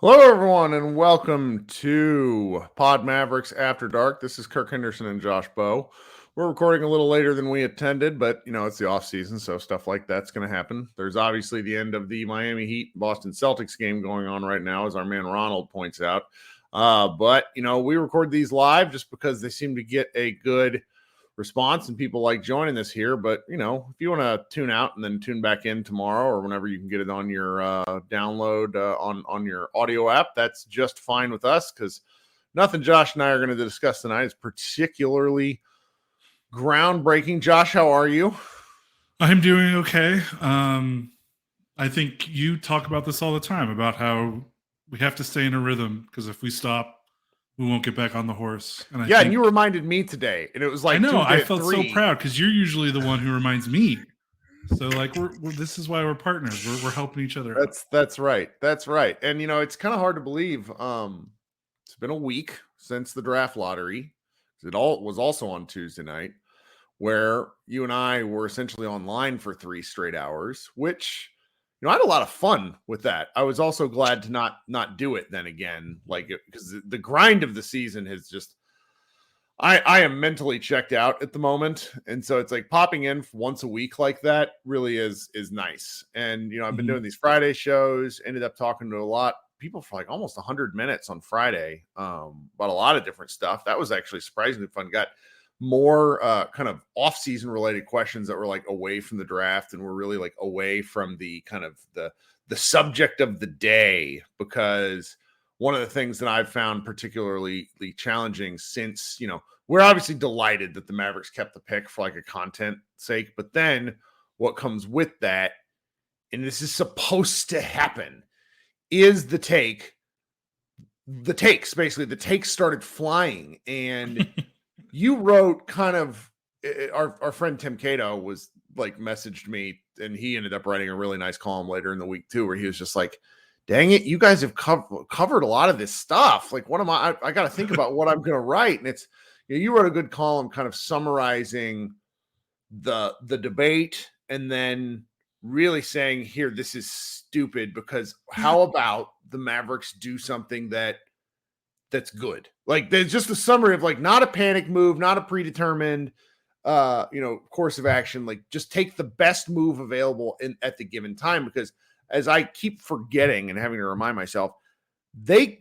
Hello, everyone, and welcome to Pod Mavericks After Dark. This is Kirk Henderson and Josh Bowe. We're recording a little later than we intended, but, it's the off season, so stuff like that's going to happen. There's obviously the end of the Miami Heat Boston Celtics game going on right now, as our man Ronald points out. But we record these live just because they seem to get a good response and people like joining us here. But if you want to tune out and then tune back in tomorrow or whenever you can get it on your download on your audio app, that's just fine with us, because nothing Josh and I are going to discuss tonight is particularly groundbreaking. Josh, how are you? I'm doing okay. I think you talk about this all the time, about how we have to stay in a rhythm, because if we stop, we won't get back on the horse. And and you reminded me today, and it was like, I know, I felt so proud, because you're usually the one who reminds me. So we're this is why we're partners. We're helping each other. That's right. And it's kind of hard to believe. It's been a week since the draft lottery. It was also on Tuesday night, where you and I were essentially online for 3 straight hours, which I had a lot of fun with that. I was also glad to not do it then again, because the grind of the season has just, I am mentally checked out at the moment. And so it's like popping in once a week like that really is nice. And, I've been doing these Friday shows, ended up talking to a lot of people for like almost 100 minutes on Friday about a lot of different stuff. That was actually surprisingly fun. Got more kind of off-season related questions that were like away from the draft and were really like away from the kind of the subject of the day, because one of the things that I've found particularly challenging since, we're obviously delighted that the Mavericks kept the pick for like a content sake, but then what comes with that, and this is supposed to happen, is the takes started flying. And you wrote kind of, our friend Tim Cato was like messaged me, and he ended up writing a really nice column later in the week too, where he was just like, dang it, you guys have covered a lot of this stuff. Like, what am I got to think about what I'm going to write. And it's, you wrote a good column kind of summarizing the debate, and then really saying, here, this is stupid, because how about the Mavericks do something that's good? Like, there's just a summary of like, not a panic move, not a predetermined, course of action. Like, just take the best move available at the given time. Because as I keep forgetting and having to remind myself,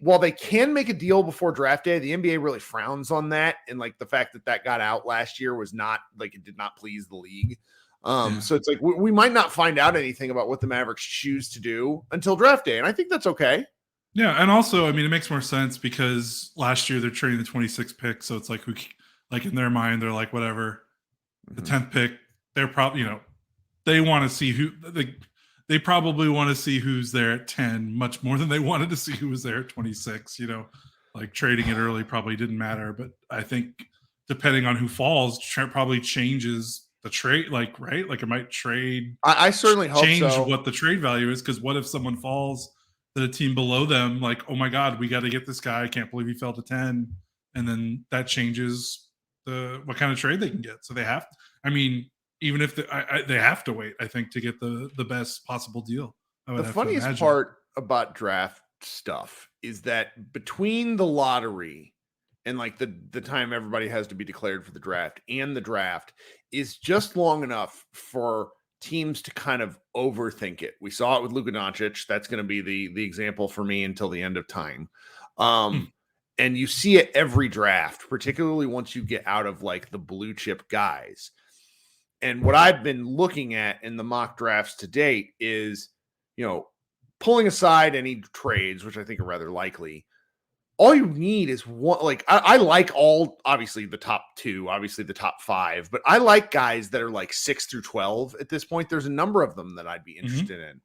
while they can make a deal before draft day, the NBA really frowns on that. And like the fact that got out last year was not like, it did not please the league. So it's like, we might not find out anything about what the Mavericks choose to do until draft day. And I think that's okay. Yeah, and also, I mean, it makes more sense because last year they're trading the 26th pick, so it's like, in their mind, they're like, whatever, the 10th pick, they're probably, they want to see who they probably want to see who's there at 10 much more than they wanted to see who was there at 26. Like trading it early probably didn't matter, but I think depending on who falls, probably changes the trade. Like, right? Like, it might trade. I certainly hope change so. What the trade value is, because what if someone falls to the team below them, like, oh my God, we got to get this guy. I can't believe he fell to 10. And then that changes what kind of trade they can get. So they have, even if they have to wait, I think, to get the best possible deal. The funniest part about draft stuff is that between the lottery and like the time everybody has to be declared for the draft and the draft is just long enough for teams to kind of overthink it. We saw it with Luka Doncic. That's going to be the example for me until the end of time. And you see it every draft, particularly once you get out of like the blue chip guys. And what I've been looking at in the mock drafts to date is, pulling aside any trades, which I think are rather likely, all you need is one. Like I like obviously the top 2, obviously the top 5, but I like guys that are like 6 through 12 at this point. There's a number of them that I'd be interested in.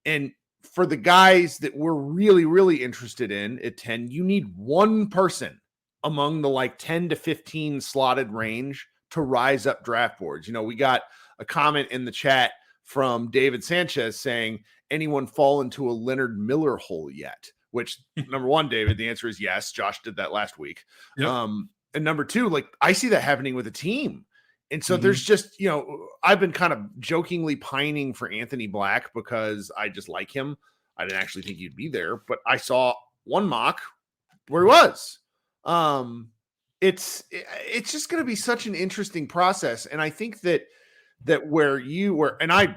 And for the guys that we're really, really interested in at 10, you need one person among the like 10 to 15 slotted range to rise up draft boards. We got a comment in the chat from David Sanchez saying, anyone fall into a Leonard Miller hole yet? Which, number one, David, the answer is yes. Josh did that last week. Yep. And number 2, like I see that happening with a team. And so there's just, I've been kind of jokingly pining for Anthony Black because I just like him. I didn't actually think he'd be there, but I saw one mock where he was. It's just going to be such an interesting process. And I think that where you were, and I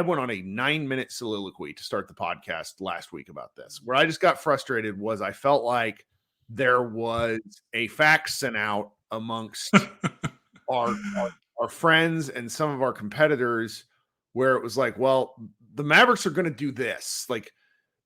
went on a 9-minute soliloquy to start the podcast last week about this, where I just got frustrated was I felt like there was a fax sent out amongst our friends and some of our competitors where it was like, well, the Mavericks are going to do this, like,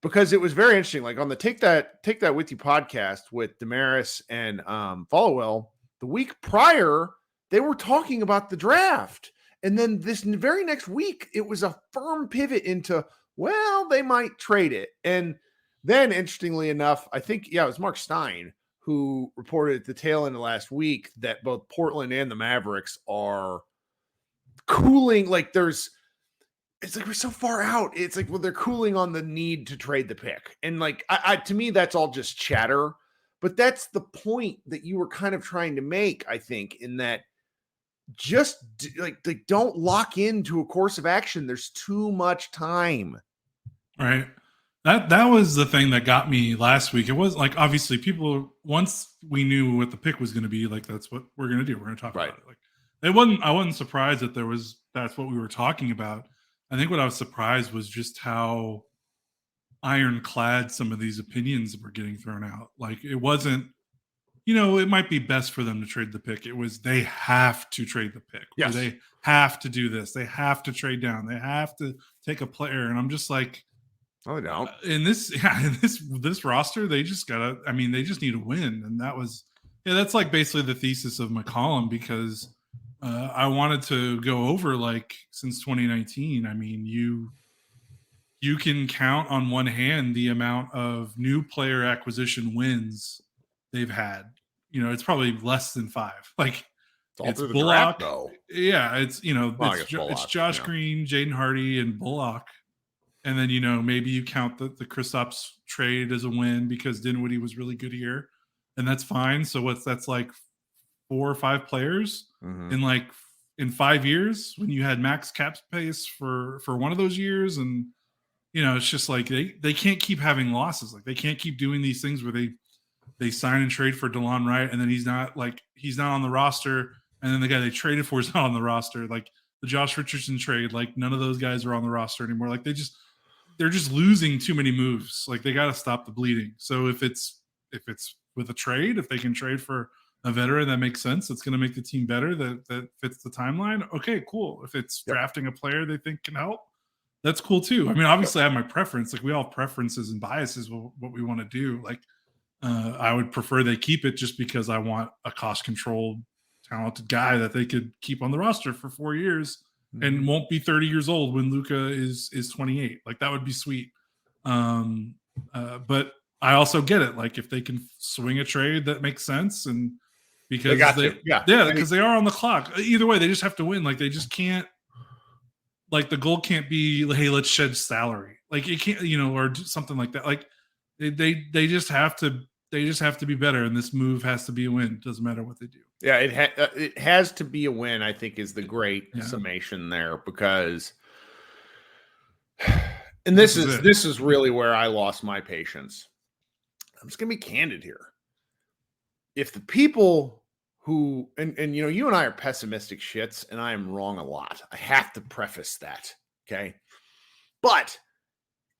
because it was very interesting. Like on the Take That With You podcast with Damaris and Followell, the week prior, they were talking about the draft. And then this very next week, it was a firm pivot into, well, they might trade it. And then, interestingly enough, I think, it was Mark Stein who reported at the tail end of last week that both Portland and the Mavericks are cooling. Like it's like we're so far out. It's like, well, they're cooling on the need to trade the pick. And like, to me, that's all just chatter. But that's the point that you were kind of trying to make, I think, in that just like don't lock into a course of action. There's too much time. Right. That was the thing that got me last week. It was like, obviously people, once we knew what the pick was going to be, like, that's what we're going to do. We're going to talk about it. Like I wasn't surprised that that's what we were talking about. I think what I was surprised was just how ironclad some of these opinions were getting thrown out. Like it wasn't, it might be best for them to trade the pick. It was, they have to trade the pick. Yes. Or they have to do this. They have to trade down. They have to take a player. And I'm just like, oh, they don't. In this roster, they just they just need to win. And that's like basically the thesis of my column, because I wanted to go over, like, since 2019, I mean, you can count on one hand the amount of new player acquisition wins they've had. It's probably less than 5. Like it's Bullock. Though. Yeah, it's it's Josh Green, Jaden Hardy, and Bullock. And then maybe you count the Kristaps trade as a win because Dinwiddie was really good here, and that's fine. So that's like 4 or 5 players in 5 years when you had max cap space for one of those years. And it's just like they can't keep having losses. Like they can't keep doing these things where they sign and trade for DeLon Wright, and then he's not on the roster, and then the guy they traded for is not on the roster. Like the Josh Richardson trade, like none of those guys are on the roster anymore. Like they're just losing too many moves. Like they got to stop the bleeding. So if it's with a trade, if they can trade for a veteran that makes sense, it's going to make the team better, that fits the timeline. Okay, cool. If it's drafting a player they think can help, that's cool too. I mean, obviously I have my preference. Like we all have preferences and biases with what we want to do. Like I would prefer they keep it just because I want a cost-controlled, talented guy that they could keep on the roster for 4 years and won't be 30 years old when Luka is 28. Like that would be sweet. But I also get it. Like if they can swing a trade that makes sense, and because because they are on the clock. Either way, they just have to win. Like they just can't. Like the goal can't be, hey, let's shed salary. Like it can't, or something like that. Like they just have to. They just have to be better, and this move has to be a win. Doesn't matter what they do. Yeah, it has to be a win, I think, is the great summation there, because and this is really where I lost my patience. I'm just gonna be candid here. If the people who and you and I are pessimistic shits, and I am wrong a lot. I have to preface that, okay? But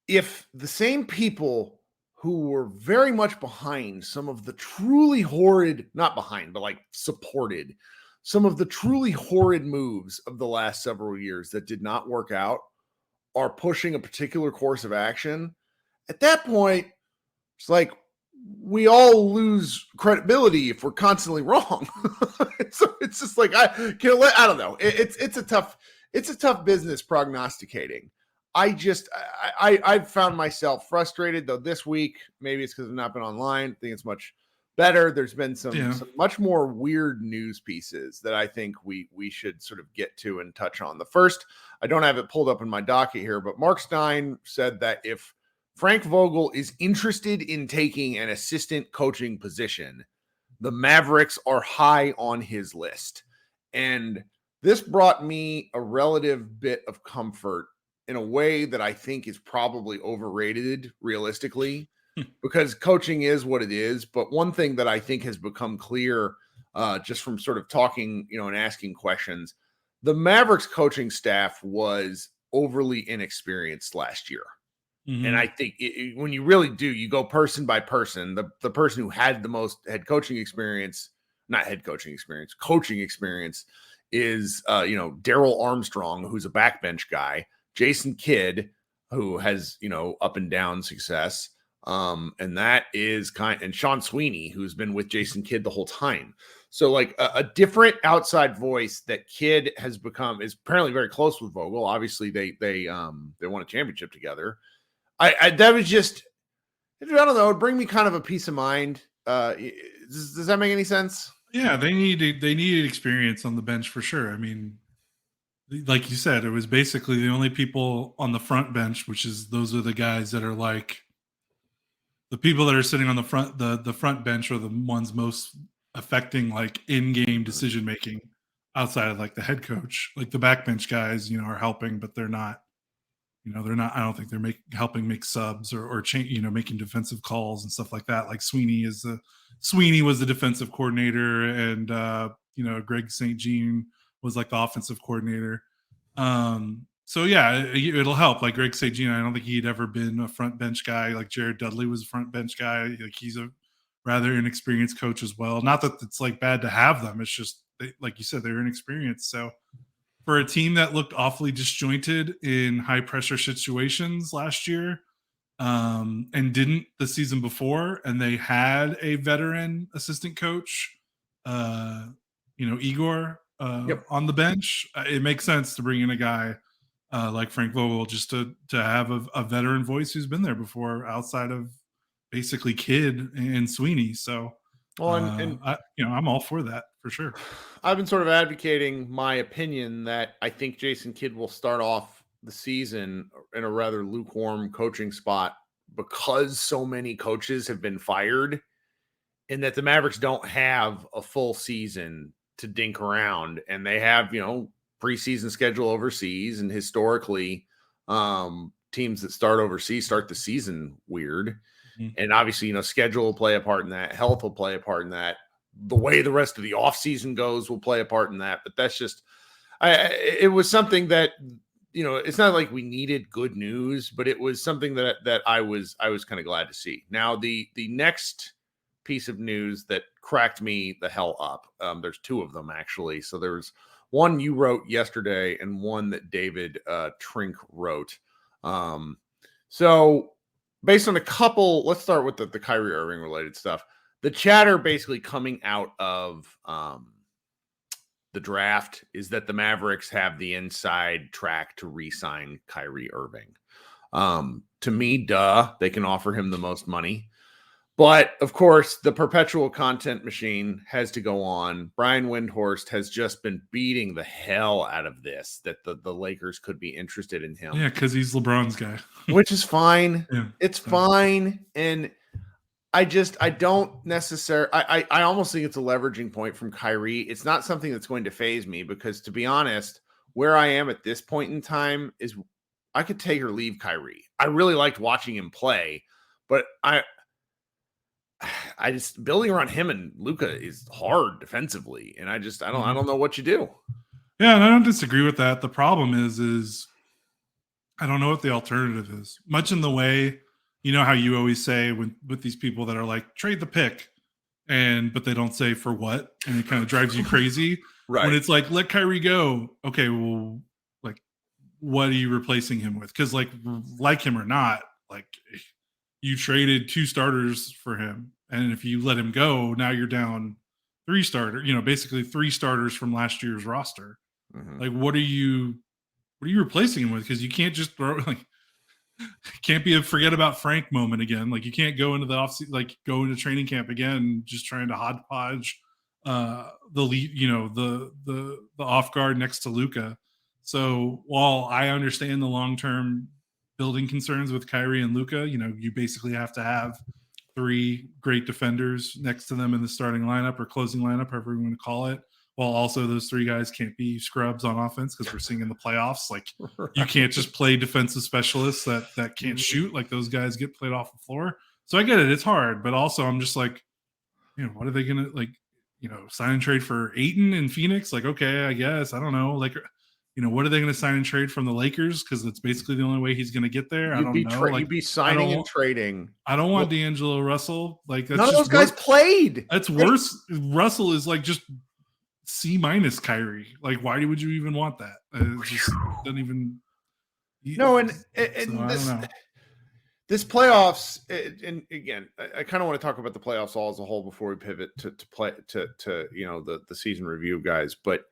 if the same people who were very much behind some of the truly horrid, not behind, but like supported some of the truly horrid moves of the last several years that did not work out, are pushing a particular course of action, at that point, it's like, we all lose credibility if we're constantly wrong. So it's just like I don't know. It's a tough business prognosticating. I've found myself frustrated though this week. Maybe it's because I've not been online. I think it's much better. There's been some much more weird news pieces that I think we should sort of get to and touch on. The first, I don't have it pulled up in my docket here, but Mark Stein said that if Frank Vogel is interested in taking an assistant coaching position, the Mavericks are high on his list. And this brought me a relative bit of comfort in a way that I think is probably overrated realistically, because coaching is what it is. But one thing that I think has become clear just from sort of talking, and asking questions, the Mavericks coaching staff was overly inexperienced last year. Mm-hmm. And I think when you really do, you go person by person. The person who had the most coaching experience is, Daryl Armstrong, who's a backbench guy, Jason Kidd, who has, up and down success. And that is and Sean Sweeney, who's been with Jason Kidd the whole time. So like a different outside voice that Kidd has become is apparently very close with Vogel. Obviously they won a championship together. That was just, I don't know, it'd bring me kind of a peace of mind. Does that make any sense? Yeah, they needed experience on the bench for sure. I mean, like you said, it was basically the only people on the front bench, which is those are the guys that are like the people that are sitting on the front bench are the ones most affecting like in-game decision making outside of like the head coach. Like the backbench guys, are helping, but they're not. They're not. I don't think they're helping make subs or change. Making defensive calls and stuff like that. Like Sweeney was the defensive coordinator, and Greg St. Jean was like the offensive coordinator. So yeah, it'll help. Like Greg St. Jean, I don't think he'd ever been a front bench guy. Like Jared Dudley was a front bench guy. Like he's a rather inexperienced coach as well. Not that it's like bad to have them. It's just like you said, they're inexperienced. So. For a team that looked awfully disjointed in high pressure situations last year and didn't the season before, and they had a veteran assistant coach, Igor on the bench, it makes sense to bring in a guy like Frank Vogel just to have a veteran voice who's been there before outside of basically Kidd and Sweeney. So I'm all for that for sure. I've been sort of advocating my opinion that I think Jason Kidd will start off the season in a rather lukewarm coaching spot because so many coaches have been fired, and that the Mavericks don't have a full season to dink around, and they have, preseason schedule overseas, and historically teams that start overseas start the season weird. Mm-hmm. And obviously, schedule will play a part in that. Health will play a part in that. The way the rest of the offseason goes will play a part in that. But that's just, it was something that, it's not like we needed good news, but it was something that I was kind of glad to see. Now, the next piece of news that cracked me the hell up, there's two of them actually. So there's one you wrote yesterday and one that David Trink wrote. So based on a couple, let's start with the Kyrie Irving related stuff. The chatter basically coming out of the draft is that the Mavericks have the inside track to re-sign Kyrie Irving. To me, they can offer him the most money. But, of course, the perpetual content machine has to go on. Brian Windhorst has just been beating the hell out of this, that the Lakers could be interested in him. Yeah, because he's LeBron's guy. Which is fine. Yeah. It's fine. And I don't necessarily – I almost think it's a leveraging point from Kyrie. It's not something that's going to faze me because, to be honest, where I am at this point in time is I could take or leave Kyrie. I really liked watching him play, but I just building around him and Luka is hard defensively, and I don't know what you do. Yeah, and I don't disagree with that. The problem is I don't know what the alternative is. Much in the way, how you always say with these people that are like trade the pick, but they don't say for what, and it kind of drives you crazy. Right. When it's like let Kyrie go, okay, well, like what are you replacing him with? Because like him or not, like you traded 2 starters for him, and if you let him go, now you're down 3 starters. Basically 3 starters from last year's roster. Mhm. Like, what are you replacing him with? Because you can't just throw can't be a forget about Frank moment again. Like, you can't go into the go into training camp again just trying to hodgepodge the lead, the off guard next to Luka. So while I understand the long term building concerns with Kyrie and Luka, you basically have to have 3 great defenders next to them in the starting lineup or closing lineup, however you want to call it. While also those 3 guys can't be scrubs on offense, because we're seeing in the playoffs, like, you can't just play defensive specialists that can't shoot. Like, those guys get played off the floor. So I get it. It's hard. But also I'm just like, what are they going to sign and trade for Ayton in Phoenix? Like, okay, I guess. I don't know. Like, what are they going to sign and trade from the Lakers? Because that's basically the only way he's going to get there. I don't know. You'd be signing and trading. I don't want D'Angelo Russell. Like, that's none of just those guys played. That's worse. Russell is like just C- Kyrie. Like, why would you even want that? It just doesn't even. No, and so this playoffs, and again, I kind of want to talk about the playoffs all as a whole before we pivot to the season review, guys. But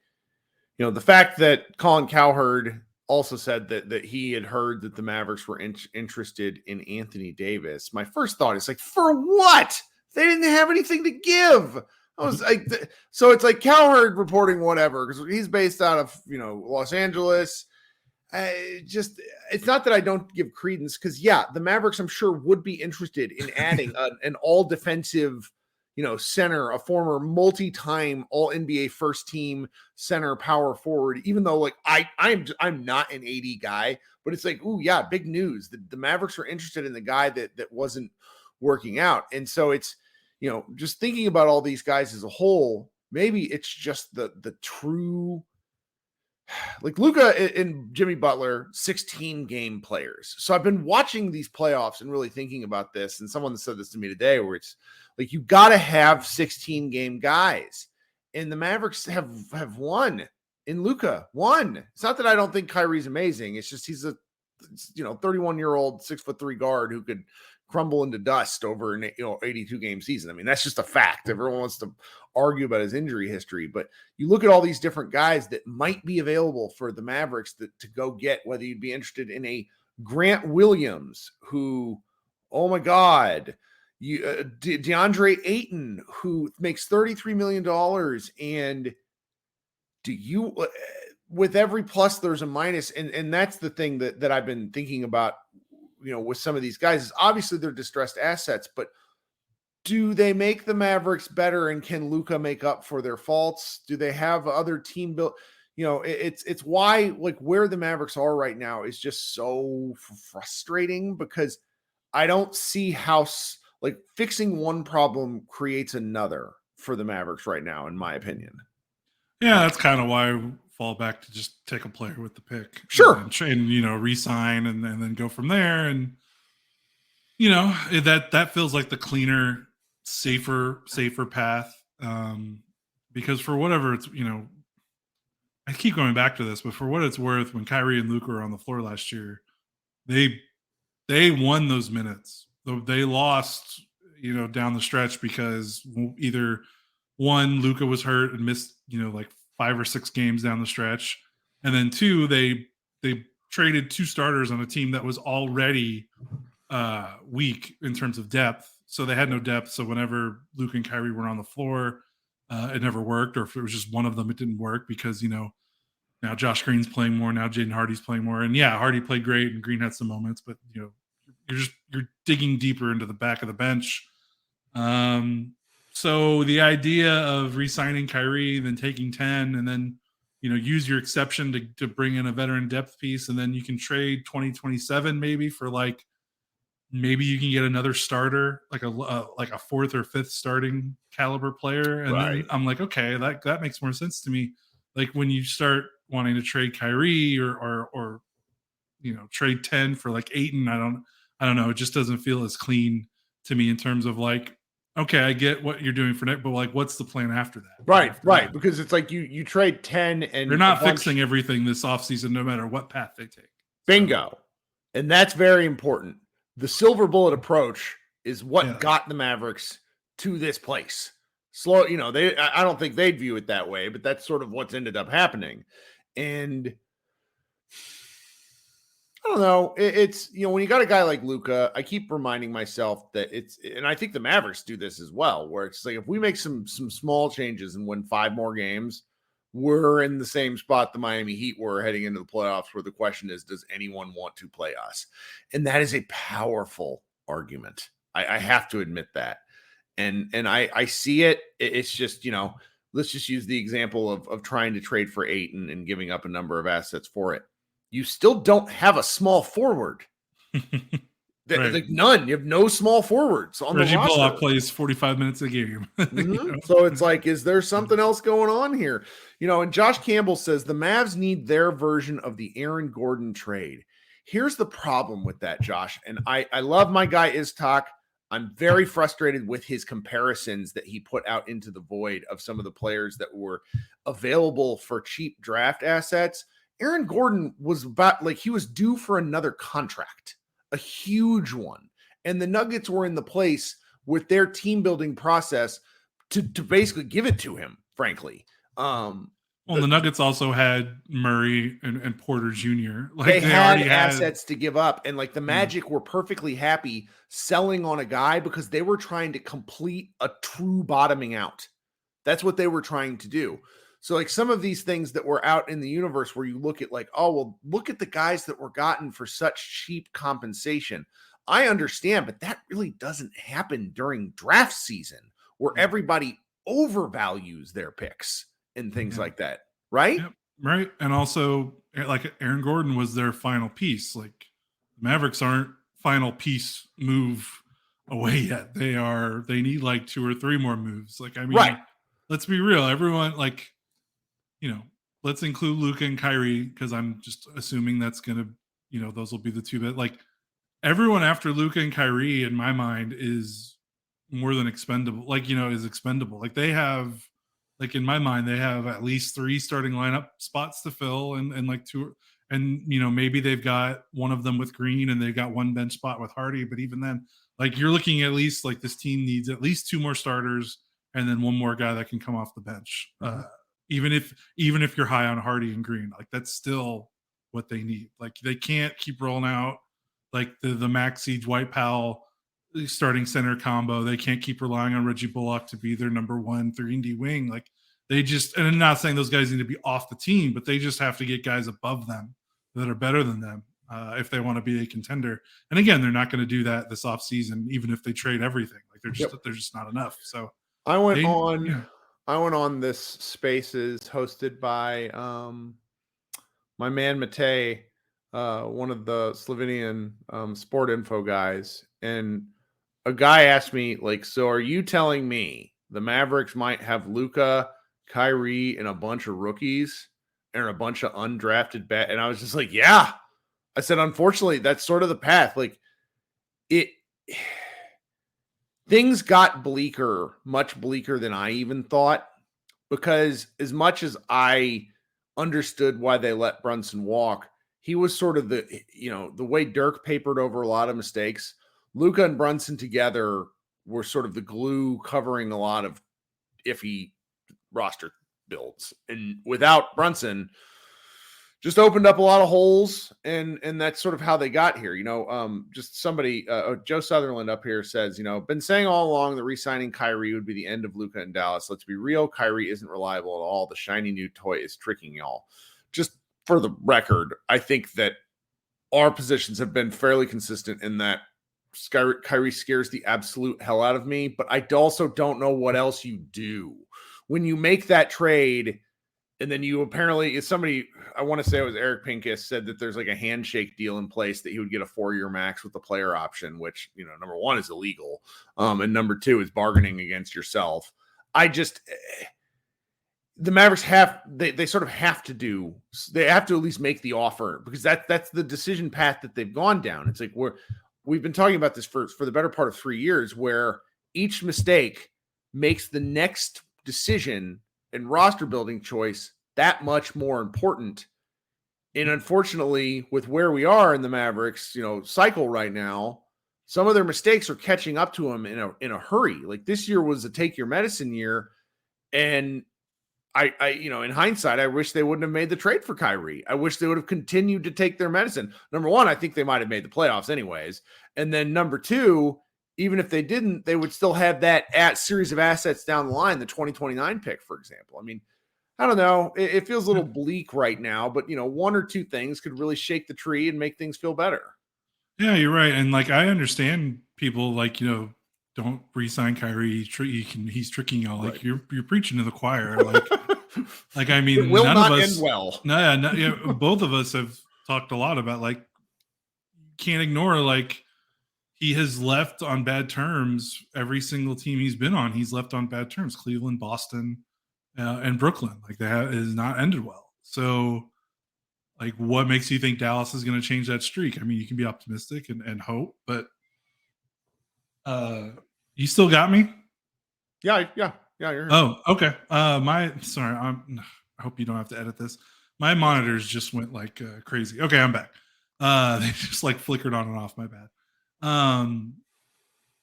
the fact that Colin Cowherd also said that he had heard that the Mavericks were interested in Anthony Davis. My first thought is like, for what? They didn't have anything to give. I was like, so it's like Cowherd reporting whatever, because he's based out of Los Angeles. It's not that I don't give credence, because the Mavericks, I'm sure, would be interested in adding an all defensive center, a former multi-time all NBA first team center, power forward, even though like I'm not an AD guy, but it's like, ooh, yeah, big news. The Mavericks were interested in the guy that wasn't working out. And so it's, just thinking about all these guys as a whole, maybe it's just the true, like Luka and Jimmy Butler, 16 game players. So I've been watching these playoffs and really thinking about this. And someone said this to me today, where it's like, you got to have 16 game guys. And the Mavericks have won in Luka. One. It's not that I don't think Kyrie's amazing. It's just he's a 31-year-old 6'3" guard who could crumble into dust over an 82 game season. I mean, that's just a fact. Everyone wants to argue about his injury history, but you look at all these different guys that might be available for the Mavericks to go get, whether you'd be interested in a Grant Williams, who, oh my God, DeAndre Ayton, who makes $33 million. And do you, with every plus, there's a minus. And that's the thing that I've been thinking about, with some of these guys, is obviously they're distressed assets, but do they make the Mavericks better? And can Luka make up for their faults? Do they have other team built? It's why, like, where the Mavericks are right now is just so frustrating, because I don't see how like fixing one problem creates another for the Mavericks right now, in my opinion. Yeah, that's kind of why I fall back to just take a player with the pick. Sure. And re-sign and then go from there. And, that feels like the cleaner, safer path. Because for whatever it's, I keep going back to this, but for what it's worth, when Kyrie and Luka were on the floor last year, they won those minutes. They lost, down the stretch, because either one, Luka was hurt and missed, like 5 or 6 games down the stretch. And then 2, they traded 2 starters on a team that was already weak in terms of depth. So they had no depth. So whenever Luka and Kyrie were on the floor, it never worked. Or if it was just one of them, it didn't work, because, now Josh Green's playing more. Now Jaden Hardy's playing more. And yeah, Hardy played great and Green had some moments, but, you're digging deeper into the back of the bench. So the idea of re-signing Kyrie, then taking 10, and then, use your exception to bring in a veteran depth piece, and then you can trade 2027 maybe for maybe you can get another starter, like a 4th or 5th starting caliber player. And right. Then I'm like, okay, that makes more sense to me. Like, when you start wanting to trade Kyrie or trade 10 for like Ayton, I don't know. It just doesn't feel as clean to me in terms of like, okay, I get what you're doing for next, but like, what's the plan after that? Right. Because it's like you trade 10 and they're not fixing everything this offseason, no matter what path they take. Bingo. And that's very important, the silver bullet approach is what got the Mavericks to this place. Slow, I don't think they'd view it that way, but that's sort of what's ended up happening. And I don't know. It's, when you got a guy like Luka, I keep reminding myself that and I think the Mavericks do this as well, where it's like, if we make some small changes and win 5 more games, we're in the same spot the Miami Heat were heading into the playoffs, where the question is, does anyone want to play us? And that is a powerful argument. I have to admit that. And I see it. It's just, let's just use the example of trying to trade for 8 and giving up a number of assets for it. You still don't have a small forward. Right. Like none. You have no small forwards on Reggie the roster. Bullock plays 45 minutes a game. So it's like, is there something else going on here? And Josh Campbell says the Mavs need their version of the Aaron Gordon trade. Here's the problem with that, Josh. And I love my guy Iztok. I'm very frustrated with his comparisons that he put out into the void of some of the players that were available for cheap draft assets. Aaron Gordon was he was due for another contract, a huge one. And the Nuggets were in the place with their team building process to basically give it to him, frankly. The Nuggets also had Murray and Porter Jr. They had assets to give up. And the Magic were perfectly happy selling on a guy because they were trying to complete a true bottoming out. That's what they were trying to do. So some of these things that were out in the universe where you look at look at the guys that were gotten for such cheap compensation. I understand, but that really doesn't happen during draft season where everybody overvalues their picks and things like that. Right? Yep, right. And also Aaron Gordon was their final piece. The Mavericks aren't final piece move away yet. They need 2 or 3 more moves. Right. Let's be real. Everyone let's include Luka and Kyrie, because I'm just assuming that's going to, those will be the 2 that everyone after Luka and Kyrie in my mind is more than expendable, is expendable. They have, in my mind, they have at least 3 starting lineup spots to fill and 2, and maybe they've got one of them with Green and they've got 1 bench spot with Hardy. But even then, you're looking at least this team needs at least 2 more starters and then 1 more guy that can come off the bench. Even if you're high on Hardy and Green, that's still what they need. They can't keep rolling out the Max Siege White Powell starting center combo. They can't keep relying on Reggie Bullock to be their number 1 3-and-D wing. They just, and I'm not saying those guys need to be off the team, but they just have to get guys above them that are better than them if they want to be a contender. And again, they're not going to do that this offseason, even if they trade everything. They're just not enough. So I went on this Spaces hosted by my man Matej, one of the Slovenian sport info guys, and a guy asked me so are you telling me the Mavericks might have Luka, Kyrie, and a bunch of rookies and a bunch of undrafted and I was just yeah. I said, unfortunately, that's sort of the path. Things got bleaker, much bleaker than I even thought, because as much as I understood why they let Brunson walk, he was sort of the way Dirk papered over a lot of mistakes. Luka and Brunson together were sort of the glue covering a lot of iffy roster builds. And without Brunson, just opened up a lot of holes, and that's sort of how they got here. Just somebody, Joe Sutherland up here says, been saying all along that re-signing Kyrie would be the end of Luka in Dallas. Let's be real, Kyrie isn't reliable at all. The shiny new toy is tricking y'all. Just for the record, I think that our positions have been fairly consistent in that Kyrie scares the absolute hell out of me, but I also don't know what else you do when you make that trade. And then you apparently, somebody, I want to say it was Eric Pincus, said that there's a handshake deal in place that he would get a 4-year max with the player option, which, number 1 is illegal. And number 2 is bargaining against yourself. The Mavericks they sort of have to at least make the offer, because that's the decision path that they've gone down. It's we've been talking about this for the better part of 3 years, where each mistake makes the next decision and roster building choice that much more important. And unfortunately, with where we are in the Mavericks, cycle right now, some of their mistakes are catching up to them in a hurry. Like this year was a take your medicine year. And I, in hindsight, I wish they wouldn't have made the trade for Kyrie. I wish they would have continued to take their medicine. Number one, I think they might have made the playoffs anyways. And then number two, even if they didn't, they would still have that series of assets down the line, the 2029 pick, for example. I mean, I don't know. It feels a little bleak right now, but one or two things could really shake the tree and make things feel better. Yeah, you're right. And like, I understand people don't re-sign Kyrie. He's tricking y'all. Like, right. you're preaching to the choir. Like I mean, it will none not of us end well. No, both of us have talked a lot about like, can't ignore like he has left on bad terms. Every single team he's been on, he's left on bad terms. Cleveland, Boston, and Brooklyn. Like that has not ended well. So, like, what makes you think Dallas is going to change that streak? I mean, you can be optimistic and hope, but you still got me? Yeah, you're here. Oh, okay. I hope you don't have to edit this. My monitors just went like crazy. Okay, I'm back. They just like flickered on and off. My bad.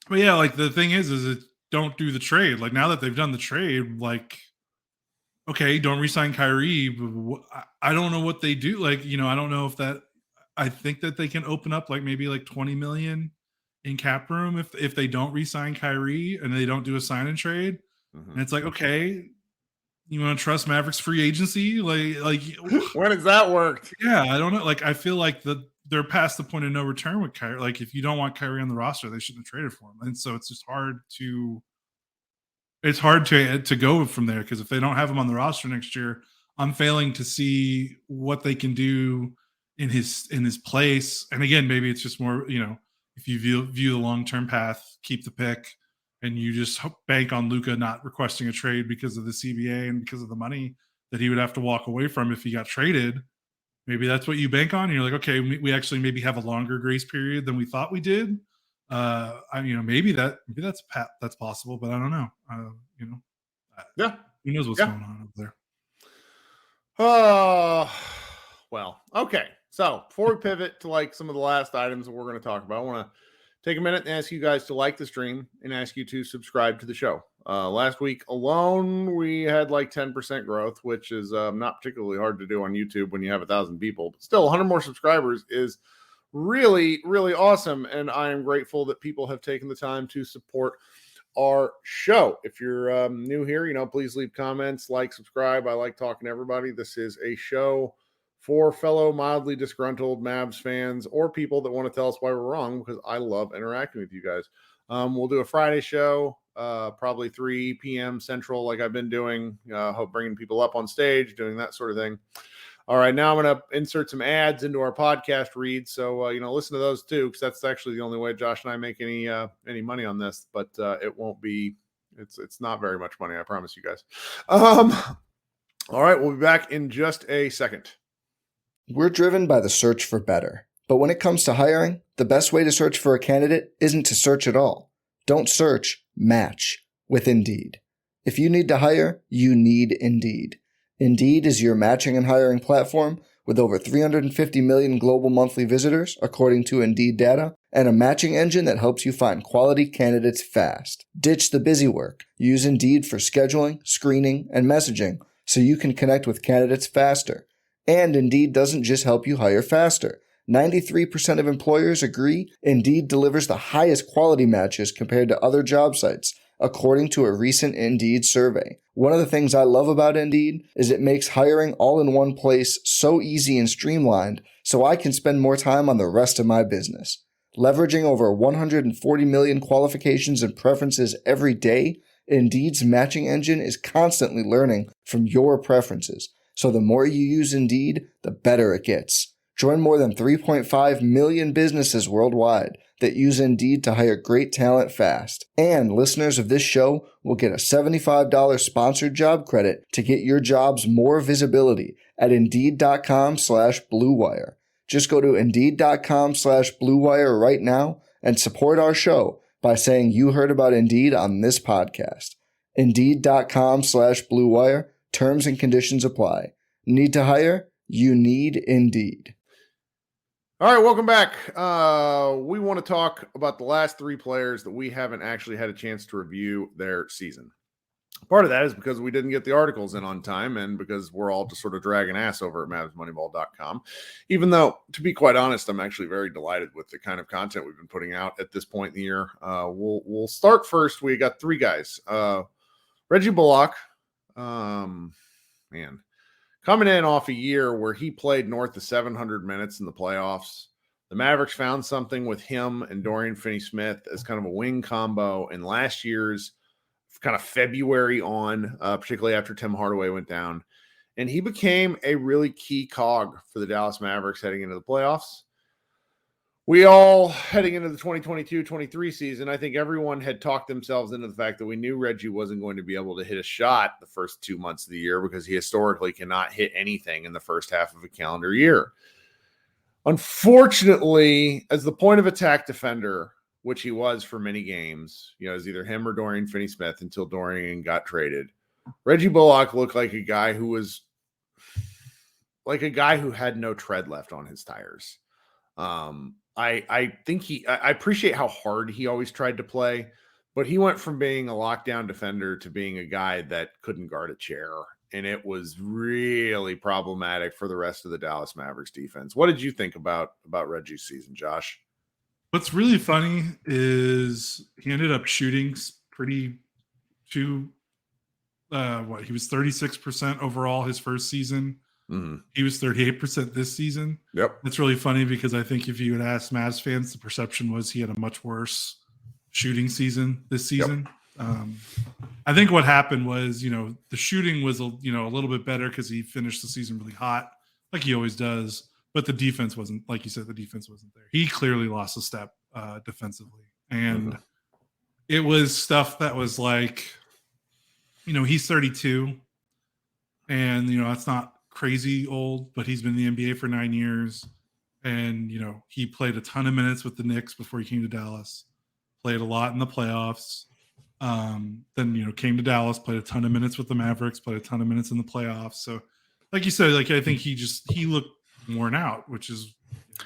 But yeah, like the thing is don't do the trade. Like now that they've done the trade, like, okay, don't re-sign Kyrie. But I don't know what they do. Like, I don't know if that. I think that they can open up like maybe like 20 million in cap room if they don't re-sign Kyrie and they don't do a sign and trade. Mm-hmm. And it's like, okay, you want to trust Mavericks free agency? Like when has that worked? Yeah, I don't know. Like I feel like they're past the point of no return with Kyrie. Like if you don't want Kyrie on the roster, they shouldn't have traded for him. And so it's just hard to go from there, because if they don't have him on the roster next year, I'm failing to see what they can do in his place. And again, maybe it's just more, if you view the long-term path, keep the pick, and you just bank on Luka not requesting a trade because of the CBA and because of the money that he would have to walk away from if he got traded. Maybe that's what you bank on. And you're like, okay, we actually maybe have a longer grace period than we thought we did. Maybe that's possible, but I don't know. Yeah. Who knows what's going on over there? Well, okay. So before we pivot to like some of the last items that we're going to talk about, I want to take a minute and ask you guys to like the stream and ask you to subscribe to the show. Last week alone, we had like 10% growth, which is not particularly hard to do on YouTube when you have 1,000 people, but still 100 more subscribers is really, really awesome. And I am grateful that people have taken the time to support our show. If you're new here, please leave comments, like, subscribe. I like talking to everybody. This is a show for fellow mildly disgruntled Mavs fans or people that want to tell us why we're wrong, because I love interacting with you guys. We'll do a Friday show, probably 3 p.m. Central, like I've been doing, hope bringing people up on stage, doing that sort of thing. All right, now I'm going to insert some ads into our podcast read. So, listen to those too, because that's actually the only way Josh and I make any money on this, but it won't be, it's not very much money. I promise you guys. All right, we'll be back in just a second. We're driven by the search for better. But when it comes to hiring, the best way to search for a candidate isn't to search at all. Don't search, match with Indeed. If you need to hire, you need Indeed. Indeed is your matching and hiring platform with over 350 million global monthly visitors, according to Indeed data, and a matching engine that helps you find quality candidates fast. Ditch the busy work. Use Indeed for scheduling, screening, and messaging so you can connect with candidates faster. And Indeed doesn't just help you hire faster. 93% of employers agree Indeed delivers the highest quality matches compared to other job sites, according to a recent Indeed survey. One of the things I love about Indeed is it makes hiring all in one place so easy and streamlined, so I can spend more time on the rest of my business. Leveraging over 140 million qualifications and preferences every day, Indeed's matching engine is constantly learning from your preferences. So the more you use Indeed, the better it gets. Join more than 3.5 million businesses worldwide that use Indeed to hire great talent fast. And listeners of this show will get a $75 sponsored job credit to get your jobs more visibility at Indeed.com/Blue Wire. Just go to Indeed.com/Blue Wire right now and support our show by saying you heard about Indeed on this podcast. Indeed.com/Blue Wire. Terms and conditions apply. Need to hire? You need Indeed. All right, welcome back. We want to talk about the last three players that we haven't actually had a chance to review their season. Part of that is because we didn't get the articles in on time and because we're all just sort of dragging ass over at MavsMoneyball.com. Even though, to be quite honest, I'm actually very delighted with the kind of content we've been putting out at this point in the year. We'll start first. We got three guys. Reggie Bullock, coming in off a year where he played north of 700 minutes in the playoffs. The Mavericks found something with him and Dorian Finney-Smith as kind of a wing combo in last year's kind of February on, particularly after Tim Hardaway went down. And he became a really key cog for the Dallas Mavericks heading into the playoffs. We all, heading into the 2022-23 season, I think everyone had talked themselves into the fact that we knew Reggie wasn't going to be able to hit a shot the first 2 months of the year because he historically cannot hit anything in the first half of a calendar year. Unfortunately, as the point of attack defender, which he was for many games, it was either him or Dorian Finney-Smith until Dorian got traded. Reggie Bullock looked like a guy who had no tread left on his tires. I appreciate how hard he always tried to play, but he went from being a lockdown defender to being a guy that couldn't guard a chair. And it was really problematic for the rest of the Dallas Mavericks defense. What did you think about Reggie's season, Josh? What's really funny is he ended up shooting he was 36% overall his first season. Mm-hmm. He was 38% this season. Yep. It's really funny because I think if you had asked Mavs fans, the perception was he had a much worse shooting season this season. Yep. I think what happened was, the shooting was, a little bit better because he finished the season really hot, like he always does. But the defense wasn't, like you said, the defense wasn't there. He clearly lost a step defensively. And it was stuff that was like, he's 32. And, that's not crazy old, but he's been in the NBA for 9 years. And, he played a ton of minutes with the Knicks before he came to Dallas. Played a lot in the playoffs. Then, came to Dallas, played a ton of minutes with the Mavericks, played a ton of minutes in the playoffs. So, like you said, I think he looked worn out, which is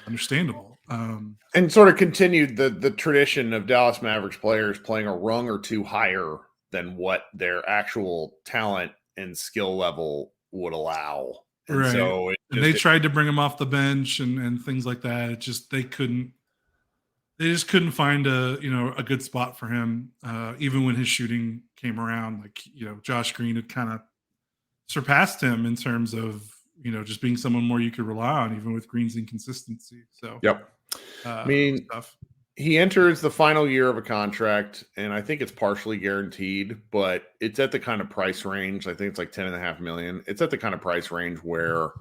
understandable. And sort of continued the tradition of Dallas Mavericks players playing a rung or two higher than what their actual talent and skill level would allow. And right. So they tried to bring him off the bench and things like that. It just they just couldn't find a good spot for him. Even when his shooting came around, Josh Green had kind of surpassed him in terms of just being someone more you could rely on, even with Green's inconsistency. So, yep. He enters the final year of a contract, and I think it's partially guaranteed, but it's at the kind of price range. I think it's like $10.5 million. It's at the kind of price range where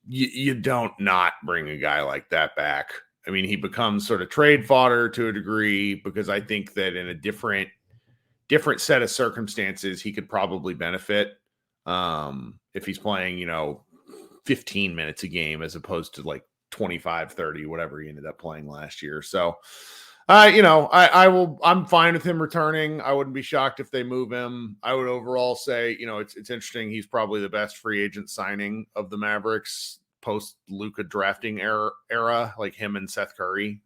you don't not bring a guy like that back. I mean, he becomes sort of trade fodder to a degree because I think that in a different set of circumstances, he could probably benefit. If he's playing, 15 minutes a game as opposed to like 25, 30, whatever he ended up playing last year. So, I'm fine with him returning. I wouldn't be shocked if they move him. I would overall say, it's interesting. He's probably the best free agent signing of the Mavericks post Luka drafting era, like him and Seth Curry.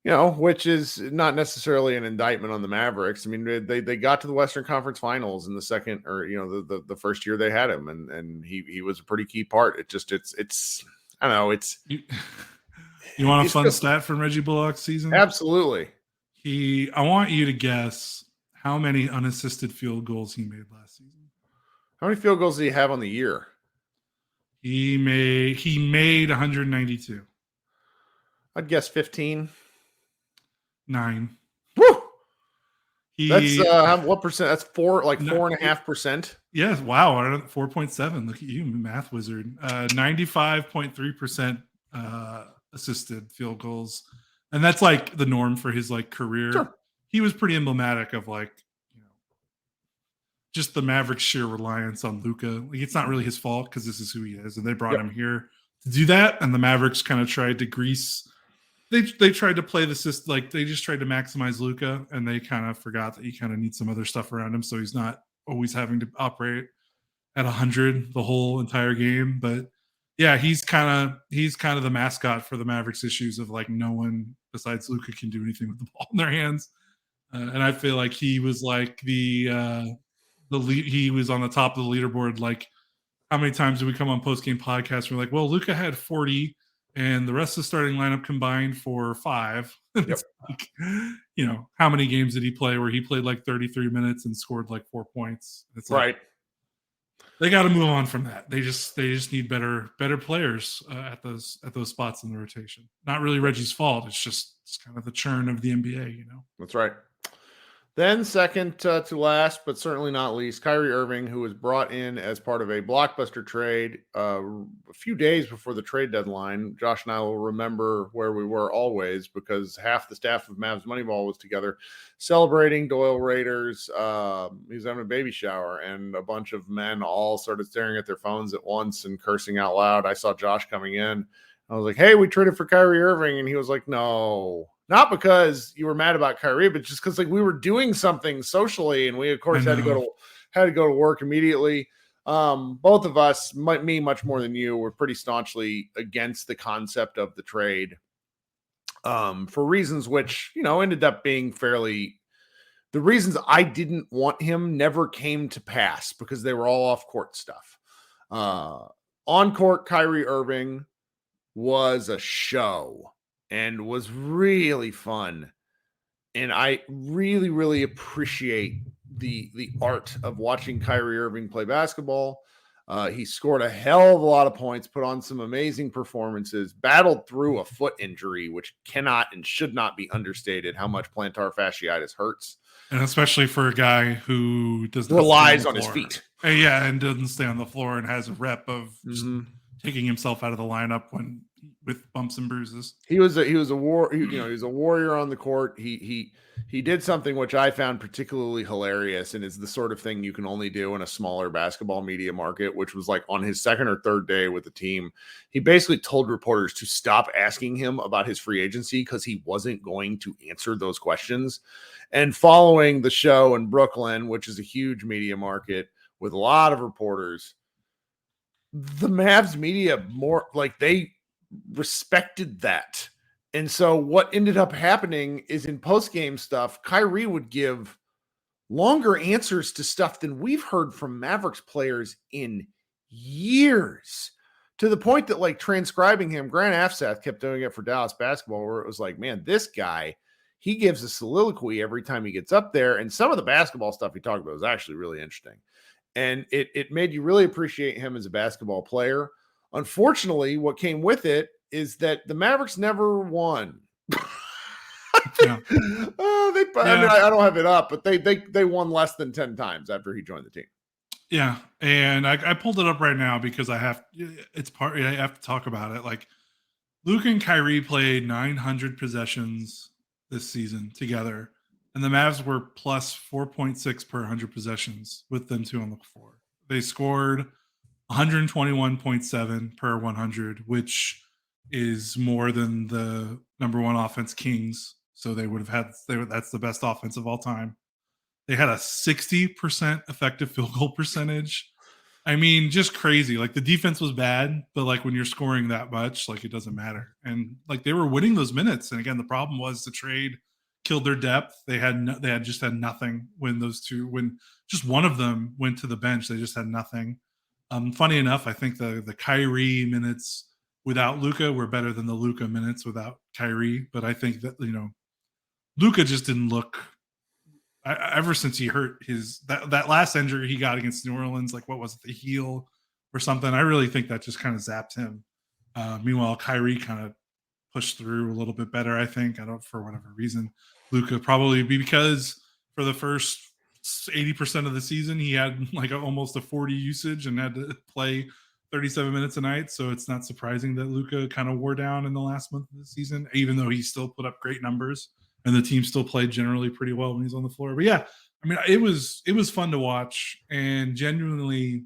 Which is not necessarily an indictment on the Mavericks. I mean, they got to the Western Conference Finals in the second, or the first year they had him, and he was a pretty key part. It's I don't know. It's you want a fun stat from Reggie Bullock's season? Absolutely. I want you to guess how many unassisted field goals he made last season. How many field goals did he have on the year? He made 192. I'd guess 15. 9. Woo! That's what percent? That's 4.5%. Yes. Wow. 4.7. Look at you, math wizard. 95.3% assisted field goals, and that's like the norm for his career. Sure. He was pretty emblematic of just the Mavericks' sheer reliance on Luka. It's not really his fault because this is who he is, and they brought him here to do that. And the Mavericks kind of tried to grease. They tried to play the system, they just tried to maximize Luka, and they kind of forgot that you kind of need some other stuff around him, so he's not always having to operate at 100 the whole entire game. But Yeah, he's kind of the mascot for the Mavericks issues of like no one besides Luka can do anything with the ball in their hands, and I feel like he was like the lead. He was on the top of the leaderboard. Like, how many times did we come on post game podcasts? We're like, well, Luka had 40, and the rest of the starting lineup combined for 5. Yep. Like, how many games did he play where he played like 33 minutes and scored like 4 points? It's like, Right. they got to move on from that. They just need better players at those spots in the rotation. Not really Reggie's fault. It's kind of the churn of the NBA. That's right. Then second to last, but certainly not least, Kyrie Irving, who was brought in as part of a blockbuster trade a few days before the trade deadline. Josh and I will remember where we were always because half the staff of Mavs Moneyball was together celebrating Doyle Raiders. He was having a baby shower, and a bunch of men all started staring at their phones at once and cursing out loud. I saw Josh coming in. I was like, hey, we traded for Kyrie Irving. And he was like, no. Not because you were mad about Kyrie, but just because like we were doing something socially, and we of course had to go to work immediately. Both of us, me much more than you, were pretty staunchly against the concept of the trade, for reasons which ended up being fairly. The reasons I didn't want him never came to pass because they were all off court stuff. On court, Kyrie Irving was a show and was really fun. And I really, really appreciate the art of watching Kyrie Irving play basketball. He scored a hell of a lot of points, put on some amazing performances, battled through a foot injury, which cannot and should not be understated how much plantar fasciitis hurts. And especially for a guy who doesn't relies on his feet. Yeah, and doesn't stay on the floor and has a rep of taking himself out of the lineup with bumps and bruises. He was a warrior on the court. He did something which I found particularly hilarious, and is the sort of thing you can only do in a smaller basketball media market, which was like on his second or third day with the team, he basically told reporters to stop asking him about his free agency because he wasn't going to answer those questions. And following the show in Brooklyn, which is a huge media market with a lot of reporters, the Mavs media they respected that. And so what ended up happening is in post-game stuff, Kyrie would give longer answers to stuff than we've heard from Mavericks players in years, to the point that like transcribing him, Grant Afseth kept doing it for Dallas basketball, where it was like, man, this guy, he gives a soliloquy every time he gets up there. And some of the basketball stuff he talked about was actually really interesting. And it made you really appreciate him as a basketball player. Unfortunately, what came with it is that the Mavericks never won. I don't have it up, but they won less than 10 times after he joined the team. Yeah, and I pulled it up right now because I have to talk about it. Like, Luka and Kyrie played 900 possessions this season together, and the Mavs were plus 4.6 per 100 possessions with them two on the floor. They scored 121.7 per 100, which is more than the number one offense Kings. So that's the best offense of all time. They had a 60% effective field goal percentage. I mean, just crazy. Like, the defense was bad, but like when you're scoring that much, like, it doesn't matter. And like, they were winning those minutes. And again, the problem was the trade killed their depth. They had nothing when just one of them went to the bench. They just had nothing. Funny enough, I think the Kyrie minutes without Luka were better than the Luka minutes without Kyrie. But I think that, Luka just didn't look, ever since he hurt that last injury he got against New Orleans, like, what was it, the heel or something? I really think that just kind of zapped him. Meanwhile, Kyrie kind of pushed through a little bit better, I think. For whatever reason. Luka probably because for the first 80% of the season, he had like almost a 40 usage and had to play 37 minutes a night. So it's not surprising that Luka kind of wore down in the last month of the season, even though he still put up great numbers and the team still played generally pretty well when he's on the floor. But yeah, I mean, it was fun to watch, and genuinely,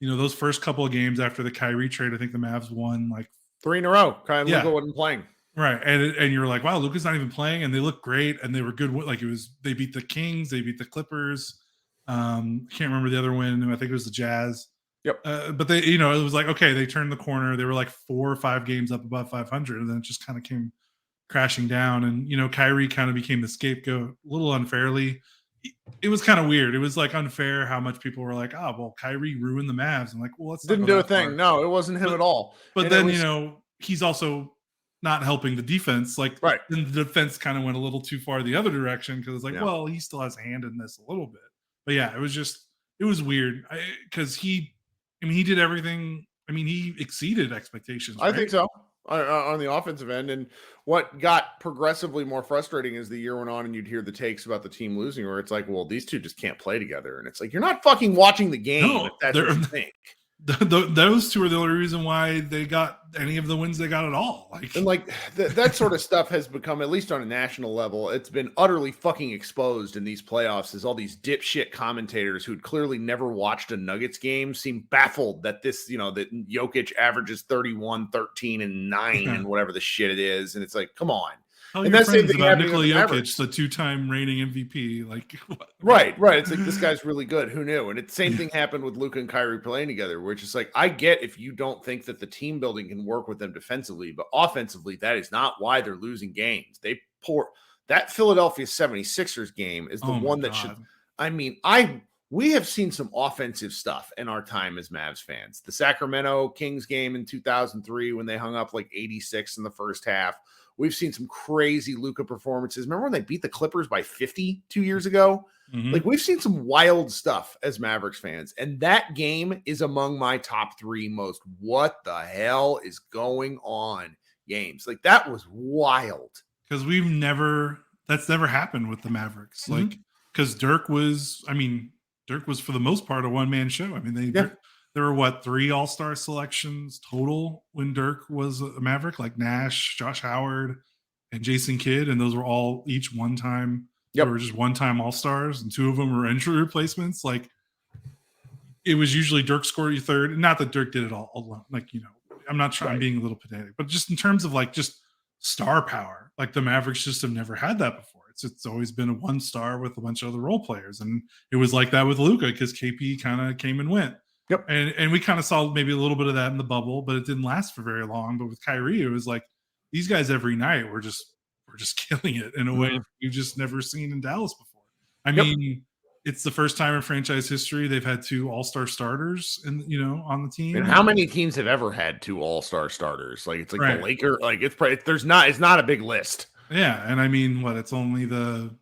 those first couple of games after the Kyrie trade, I think the Mavs won like 3 in a row. Luka wasn't playing. Right. And you're like, wow, Luka's not even playing, and they look great, and they were good. Like, they beat the Kings, they beat the Clippers. Can't remember the other win. I think it was the Jazz. Yep. But they, it was like, okay, they turned the corner. They were like 4 or 5 games up above 500, and then it just kind of came crashing down. And Kyrie kind of became the scapegoat a little unfairly. It was kind of weird. It was like unfair how much people were like, oh, well, Kyrie ruined the Mavs. I'm like, well, let's not Didn't go do a that far. thing. No, it wasn't him But- at all. But And then, it was, he's also not helping the defense. Like, right. then the defense kind of went a little too far the other direction because it's like, Yeah. well, he still has a hand in this a little bit. But yeah, it was weird because he did everything. I mean, he exceeded expectations. I right? think so on the offensive end. And what got progressively more frustrating as the year went on, and you'd hear the takes about the team losing, where it's like, well, these two just can't play together. And it's like, you're not fucking watching the game. No, if that's what you think. Those two are the only reason why they got any of the wins they got at all. And that sort of stuff has become, at least on a national level, it's been utterly fucking exposed in these playoffs as all these dipshit commentators who'd clearly never watched a Nuggets game seem baffled that that Jokic averages 31, 13, and 9 and whatever the shit it is. And it's like, come on. Tell And your that's the same friends thing about happening Nikola with the Jokic, Mavericks. the 2-time reigning MVP. Like, what? Right. It's like, this guy's really good. Who knew? And it's same thing happened with Luka and Kyrie playing together, which is like, I get if you don't think that the team building can work with them defensively, but offensively, that is not why they're losing games. That Philadelphia 76ers game is the one that should, we have seen some offensive stuff in our time as Mavs fans. The Sacramento Kings game in 2003 when they hung up like 86 in the first half. We've seen some crazy Luka performances. Remember when they beat the Clippers by 50 2 years ago? Mhm. Like, we've seen some wild stuff as Mavericks fans. And that game is among my top 3 most what the hell is going on games. Like, that was wild. Because that's never happened with the Mavericks. Mhm. Like, because Dirk was for the most part a one-man show. I mean, there were 3 All-Star selections total when Dirk was a Maverick, like Nash, Josh Howard, and Jason Kidd, and those were all each one-time. Yep. They were just one-time All-Stars, and 2 of them were injury replacements. Like, it was usually Dirk scored your third. Not that Dirk did it all alone. Like, I'm not trying, I'm being a little pedantic, but just in terms of like just star power, like the Mavericks just have never had that before. It's always been a 1 star with a bunch of other role players, and it was like that with Luka because KP kind of came and went. Yep. And we kind of saw maybe a little bit of that in the bubble, but it didn't last for very long. But with Kyrie, it was like these guys every night were just killing it in a way we've just never seen in Dallas before. I mean, it's the first time in franchise history they've had 2 all-star starters on the team. And how many teams have ever had 2 all-star starters? Like, it's like Right. the Lakers. Like, it's not a big list. Yeah, and I mean, it's only the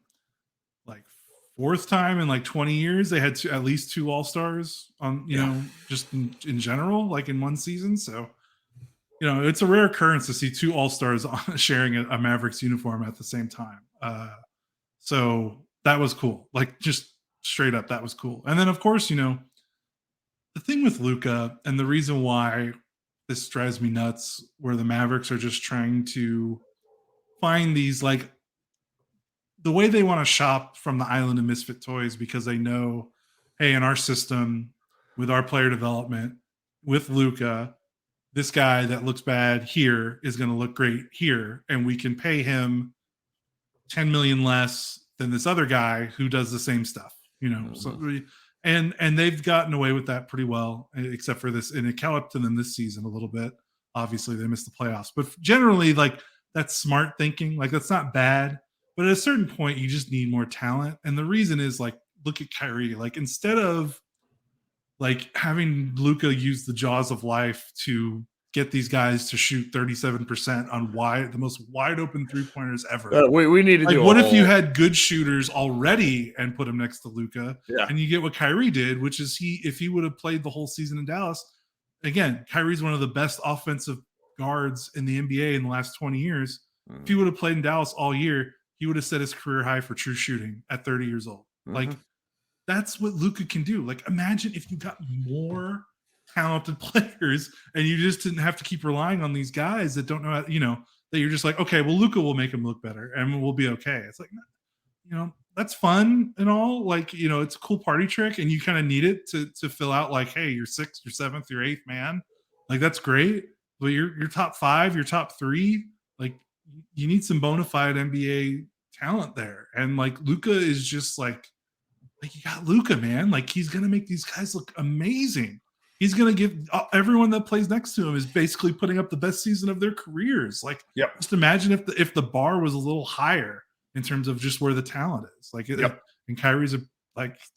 4th time in 20 years they had at least 2 all-stars on, just in general, like in one season. So, it's a rare occurrence to see 2 all-stars sharing a Mavericks uniform at the same time. So that was cool. Like, just straight up, that was cool. And then, of course, the thing with Luka, and the reason why this drives me nuts, where the Mavericks are just trying to find these, like, the way they want to shop from the island of misfit toys, because they know, hey, in our system, with our player development, with Luka, this guy that looks bad here is going to look great here, and we can pay him 10 million less than this other guy who does the same stuff, So, and they've gotten away with that pretty well, except for this, and it helped them this season a little bit. Obviously, they missed the playoffs, but generally, like, that's smart thinking. Like, that's not bad. But at a certain point, you just need more talent. And the reason is, like, look at Kyrie. Like, instead of like having Luka use the jaws of life to get these guys to shoot 37% on the most wide open 3-pointers ever. We need to do. What if you had good shooters already and put them next to Luka, and you get what Kyrie did, which is if he would have played the whole season in Dallas, again, Kyrie's one of the best offensive guards in the NBA in the last 20 years. If he would have played in Dallas all year, he would have set his career high for true shooting at 30 years old. Like, that's what Luka can do. Like, imagine if you got more talented players and you just didn't have to keep relying on these guys that don't know how, that you're just like, okay, well, Luka will make him look better and we'll be okay. It's like, that's fun and all. Like, it's a cool party trick, and you kind of need it to fill out, like, hey, you're 6th, you're 7th, you're 8th man. Like, that's great. But you're top 5, you're top 3. Like, you need some bona fide NBA talent there. And like, Luka is just like you got Luka, man. Like, he's gonna make these guys look amazing. he's going to give everyone that plays next to him is basically putting up the best season of their careers. Like, just imagine if the bar was a little higher in terms of just where the talent is. Like, and Kyrie's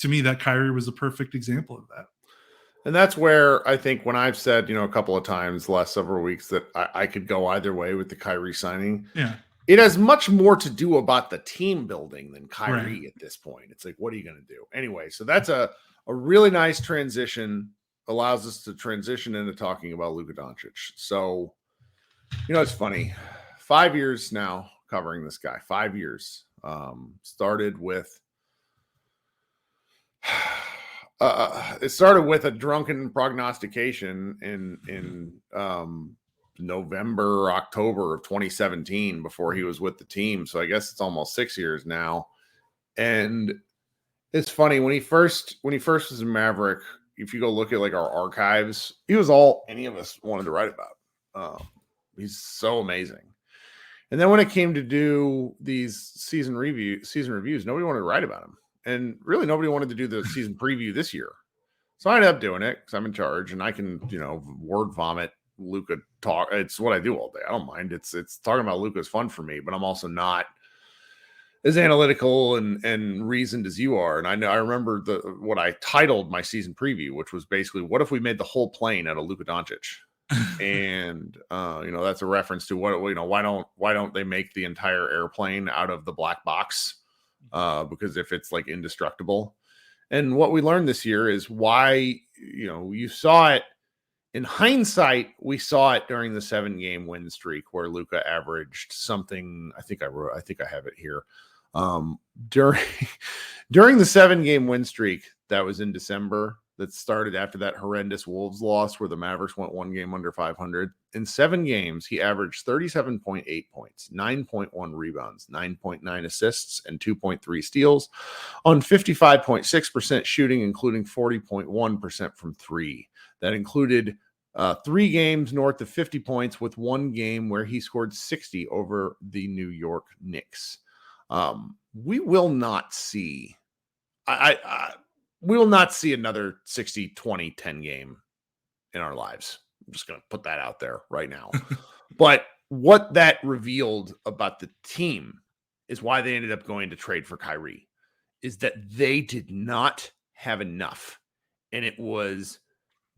to me, that Kyrie was a perfect example of that. And that's where I think when I've said, a couple of times the last several weeks that I could go either way with the Kyrie signing. Yeah. It has much more to do about the team building than Kyrie at this point. It's like, what are you going to do? Anyway, so that's a really nice transition, allows us to transition into talking about Luka Doncic. So, it's funny. 5 years now covering this guy. 5 years. Started with it started with a drunken prognostication in November, October of 2017 before he was with the team. So I guess it's almost 6 years now. And it's funny when he first was a Maverick, if you go look at like our archives, he was all any of us wanted to write about. He's so amazing. And then when it came to do these season reviews, nobody wanted to write about him. And really nobody wanted to do the season preview this year. So I ended up doing it because I'm in charge and I can, word vomit Luka talk. It's what I do all day. I don't mind. It's talking about Luka is fun for me, but I'm also not as analytical and reasoned as you are. And I remember what I titled my season preview, which was basically, what if we made the whole plane out of Luka Doncic? And that's a reference to why don't they make the entire airplane out of the black box? Because if it's like indestructible. And what we learned this year is why, you saw it in hindsight. We saw it during the 7-game win streak where Luka averaged something. I think I have it here. During the 7-game win streak that was in December, that started after that horrendous Wolves loss where the Mavericks went 1 game under 500. In 7 games, he averaged 37.8 points, 9.1 rebounds, 9.9 assists, and 2.3 steals on 55.6% shooting, including 40.1% from 3. That included 3 games north of 50 points with 1 game where he scored 60 over the New York Knicks. We will not see we will not see another 60, 20, 10 game in our lives. I'm just going to put that out there right now. But what that revealed about the team is why they ended up going to trade for Kyrie, is that they did not have enough. And it was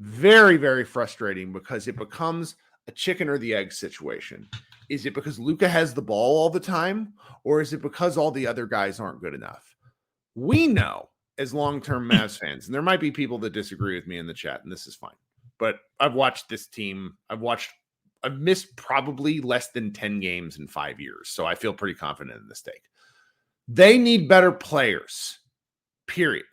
very, very frustrating because it becomes a chicken or the egg situation. Is it because Luka has the ball all the time, or is it because all the other guys aren't good enough? We know as long-term Mavs fans, and there might be people that disagree with me in the chat, and this is fine, but I've watched this team. I've missed probably less than 10 games in 5 years, so I feel pretty confident in this take. They need better players, period.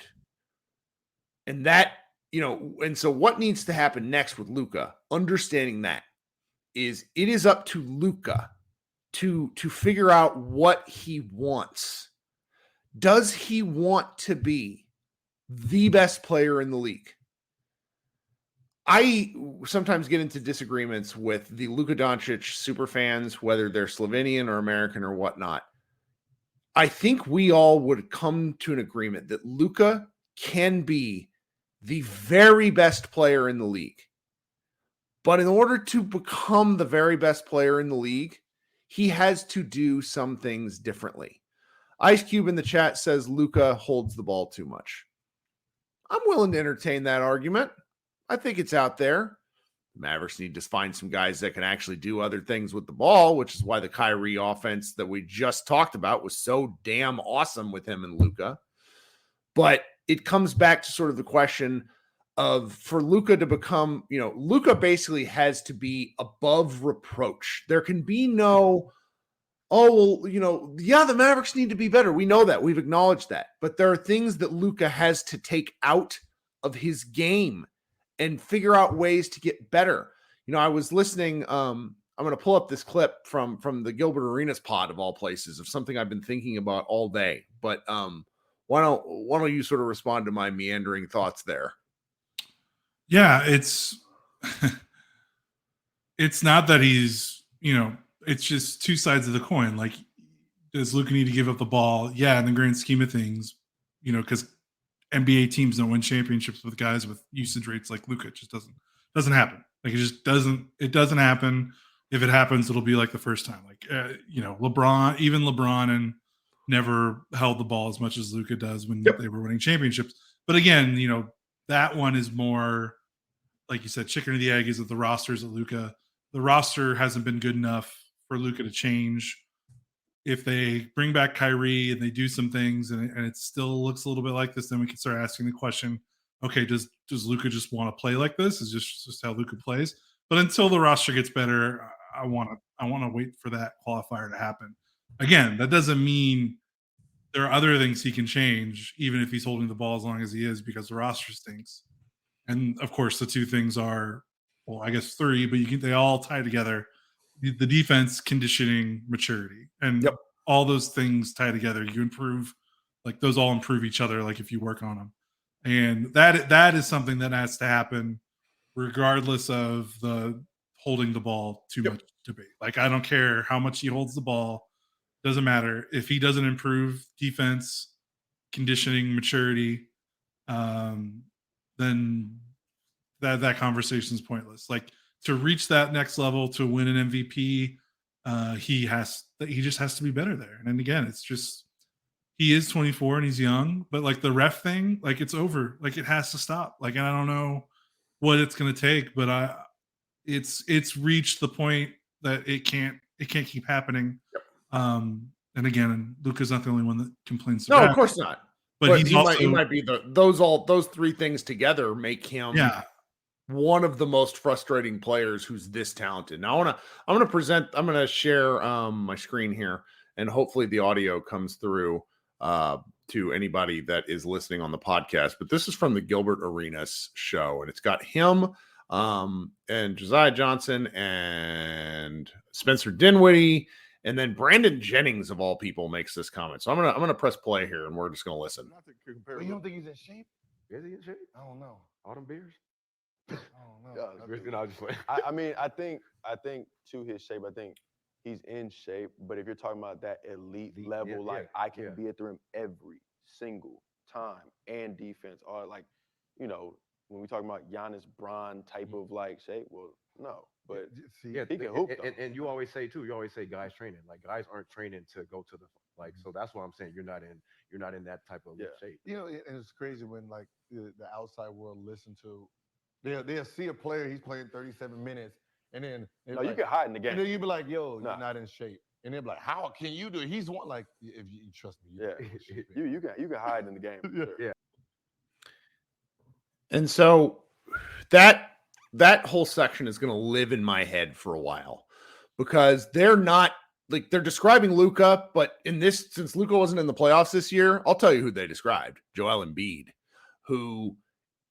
And that, and so what needs to happen next with Luka, understanding that, is it is up to Luka to figure out what he wants. Does he want to be the best player in the league? I sometimes get into disagreements with the Luka Doncic super fans, whether they're Slovenian or American or whatnot. I think we all would come to an agreement that Luka can be the very best player in the league. But in order to become the very best player in the league, he has to do some things differently. Ice Cube in the chat says Luka holds the ball too much. I'm willing to entertain that argument. I think it's out there. The Mavericks need to find some guys that can actually do other things with the ball, which is why the Kyrie offense that we just talked about was so damn awesome with him and Luka. But it comes back to sort of the question of, for Luka to become, Luka basically has to be above reproach. There can be no, the Mavericks need to be better. We know that. We've acknowledged that. But there are things that Luka has to take out of his game and figure out ways to get better. I was listening. I'm going to pull up this clip from the Gilbert Arenas pod of all places of something I've been thinking about all day. But why don't you sort of respond to my meandering thoughts there? Yeah, it's not that he's, it's just two sides of the coin. Like, does Luka need to give up the ball? Yeah, in the grand scheme of things, because NBA teams don't win championships with guys with usage rates like Luka. It just doesn't happen. Like it doesn't happen. If it happens, it'll be like the first time. Like LeBron and never held the ball as much as Luka does when they were winning championships. But again, that one is more like you said, chicken or the egg. Is that the rosters of Luka? The roster hasn't been good enough for Luka to change. If they bring back Kyrie and they do some things and it still looks a little bit like this, then we can start asking the question, okay, does Luka just want to play like this? Is just how Luka plays? But until the roster gets better, I want to wait for that qualifier to happen. Again, that doesn't mean there are other things he can change, even if he's holding the ball as long as he is, because the roster stinks. And of course, the two things are, well, I guess three, but they all tie together. The defense, conditioning, maturity, and all those things tie together. You improve, like those all improve each other. Like if you work on them, and that is something that has to happen, regardless of the holding the ball too much debate. Like I don't care how much he holds the ball, doesn't matter if he doesn't improve defense, conditioning, maturity. Then that conversation is pointless. Like to reach that next level, to win an MVP, he just has to be better there. And again, it's just he is 24 and he's young, but like the ref thing, like it's over. Like it has to stop. Like, and I don't know what it's going to take, but it's reached the point that it can't keep happening. And again, Luka's not the only one that complains. No, of course not. But he might be those three things together make him one of the most frustrating players who's this talented. Now I'm gonna share my screen here, and hopefully the audio comes through to anybody that is listening on the podcast. But this is from the Gilbert Arenas show, and it's got him and Josiah Johnson and Spencer Dinwiddie. And then Brandon Jennings, of all people, makes this comment. So I'm gonna press play here, and we're just gonna listen. Not to compare. Well, you don't think he's in shape? Is he in shape? I don't know. All them beers? I don't know. I mean, I think to his shape, I think he's in shape. But if you're talking about that elite level, I can be at the rim every single time and defense, or like, when we talking about Giannis Bron type of like shape, well, no. But he can hoop. And you always say guys training. Like guys aren't training to go to the so that's why I'm saying you're not in that type of shape. And it's crazy when like the outside world listen to they'll see a player, he's playing 37 minutes, and then you can hide in the game. And then you be like, yo, you're not in shape. And they're like, how can you do it? He's one, like, if you trust me. You can hide in the game. Yeah. And so that whole section is going to live in my head for a while, because they're not like, they're describing Luka, but since Luka wasn't in the playoffs this year, I'll tell you who they described: Joel Embiid, who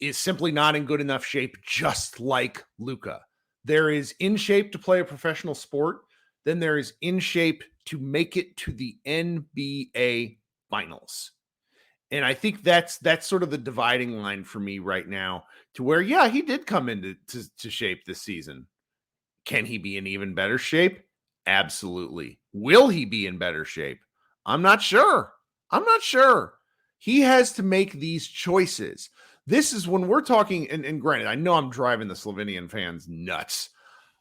is simply not in good enough shape, just like Luka. There is in shape to play a professional sport. Then there is in shape to make it to the NBA finals. And I think that's sort of the dividing line for me right now, to where, he did come into shape this season. Can he be in even better shape? Absolutely. Will he be in better shape? I'm not sure. He has to make these choices. This is when we're talking, and granted, I know I'm driving the Slovenian fans nuts.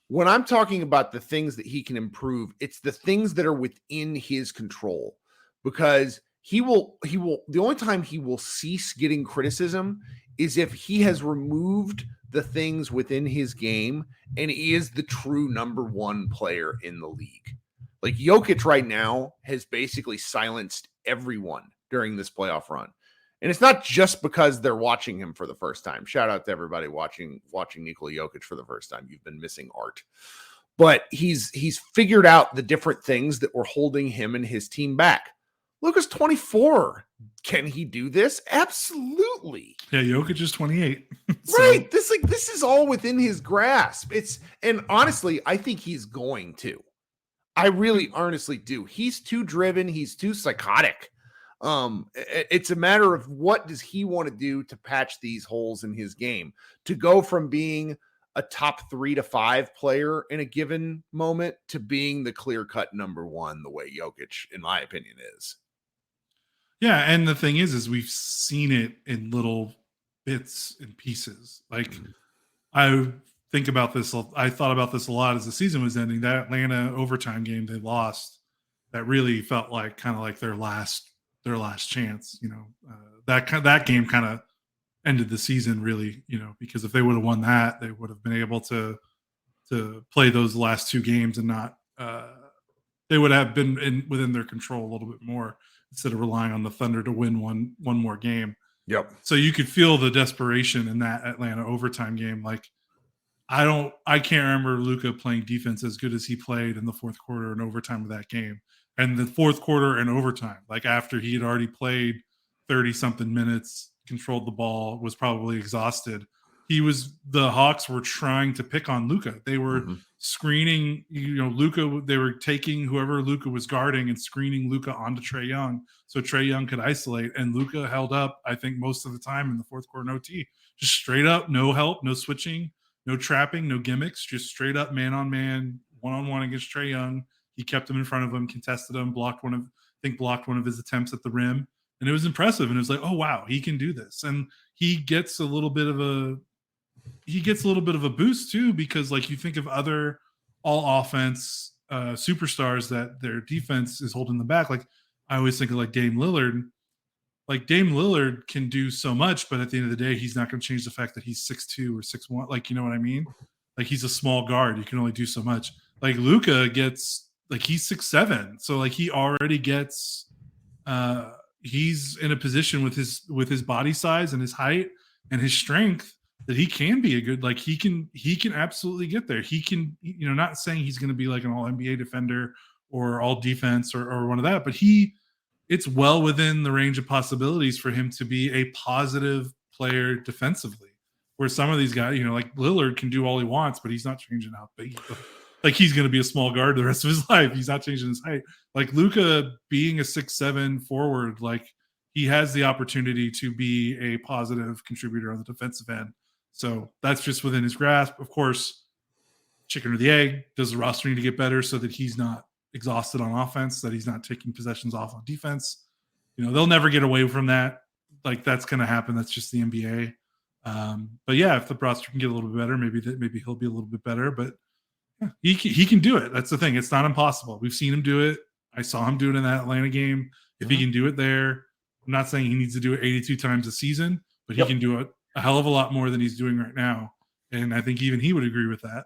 When I'm talking about the things that he can improve, it's the things that are within his control, because the only time he will cease getting criticism is if he has removed the things within his game and he is the true number one player in the league. Like Jokic right now has basically silenced everyone during this playoff run. And it's not just because they're watching him for the first time. Shout out to everybody watching Nikola Jokic for the first time. You've been missing art. But he's figured out the different things that were holding him and his team back. Luka's 24. Can he do this? Absolutely. Yeah, Jokic is 28. Right. This is all within his grasp. And honestly, I think he's going to. I really honestly do. He's too driven. He's too psychotic. It's a matter of what does he want to do to patch these holes in his game, to go from being a top 3 to 5 player in a given moment to being the clear-cut number one, the way Jokic, in my opinion, is. Yeah, and the thing is we've seen it in little bits and pieces. Like I think about this. I thought about this a lot as the season was ending. That Atlanta overtime game they lost, that really felt like kind of like their last chance. That game kind of ended the season really. Because if they would have won that, they would have been able to play those last two games and not. They would have been within their control a little bit more instead of relying on the Thunder to win one more game. Yep. So you could feel the desperation in that Atlanta overtime game. Like I can't remember Luka playing defense as good as he played in the fourth quarter and overtime of that game. And the fourth quarter and overtime, like after he had already played 30 something minutes, controlled the ball, was probably exhausted. The Hawks were trying to pick on Luka. They were screening, Luka. They were taking whoever Luka was guarding and screening Luka onto Trae Young, so Trae Young could isolate. And Luka held up, I think, most of the time in the fourth quarter. No T, just straight up, no help, no switching, no trapping, no gimmicks, just straight up man on man, 1-on-1 against Trae Young. He kept him in front of him, contested him, blocked one of his attempts at the rim, and it was impressive. And it was like, oh wow, he can do this. And he gets a little bit of a boost too, because like you think of other all offense superstars that their defense is holding them back. Like I always think of like Dame Lillard. Like Dame Lillard can do so much, but at the end of the day, he's not going to change the fact that he's 6'2" or 6'1". Like, you know what I mean? Like he's a small guard. You can only do so much. Like Luka gets like he's 6'7", so like he already gets. He's in a position with his body size and his height and his strength that he can be a good, like he can absolutely get there. He can, not saying he's going to be like an all NBA defender or all defense or one of that, but it's well within the range of possibilities for him to be a positive player defensively, where some of these guys, like Lillard can do all he wants, but he's not changing how big. Like he's going to be a small guard the rest of his life. He's not changing his height. Like Luka being a 6'7" forward, like he has the opportunity to be a positive contributor on the defensive end. So that's just within his grasp. Of course, chicken or the egg, does the roster need to get better so that he's not exhausted on offense, that he's not taking possessions off on defense? They'll never get away from that. Like that's going to happen. That's just the NBA. But yeah, if the roster can get a little bit better, maybe he'll be a little bit better. But yeah, he can do it. That's the thing. It's not impossible. We've seen him do it. I saw him do it in that Atlanta game. If he can do it there, I'm not saying he needs to do it 82 times a season, but he can do it a hell of a lot more than he's doing right now. And I think even he would agree with that.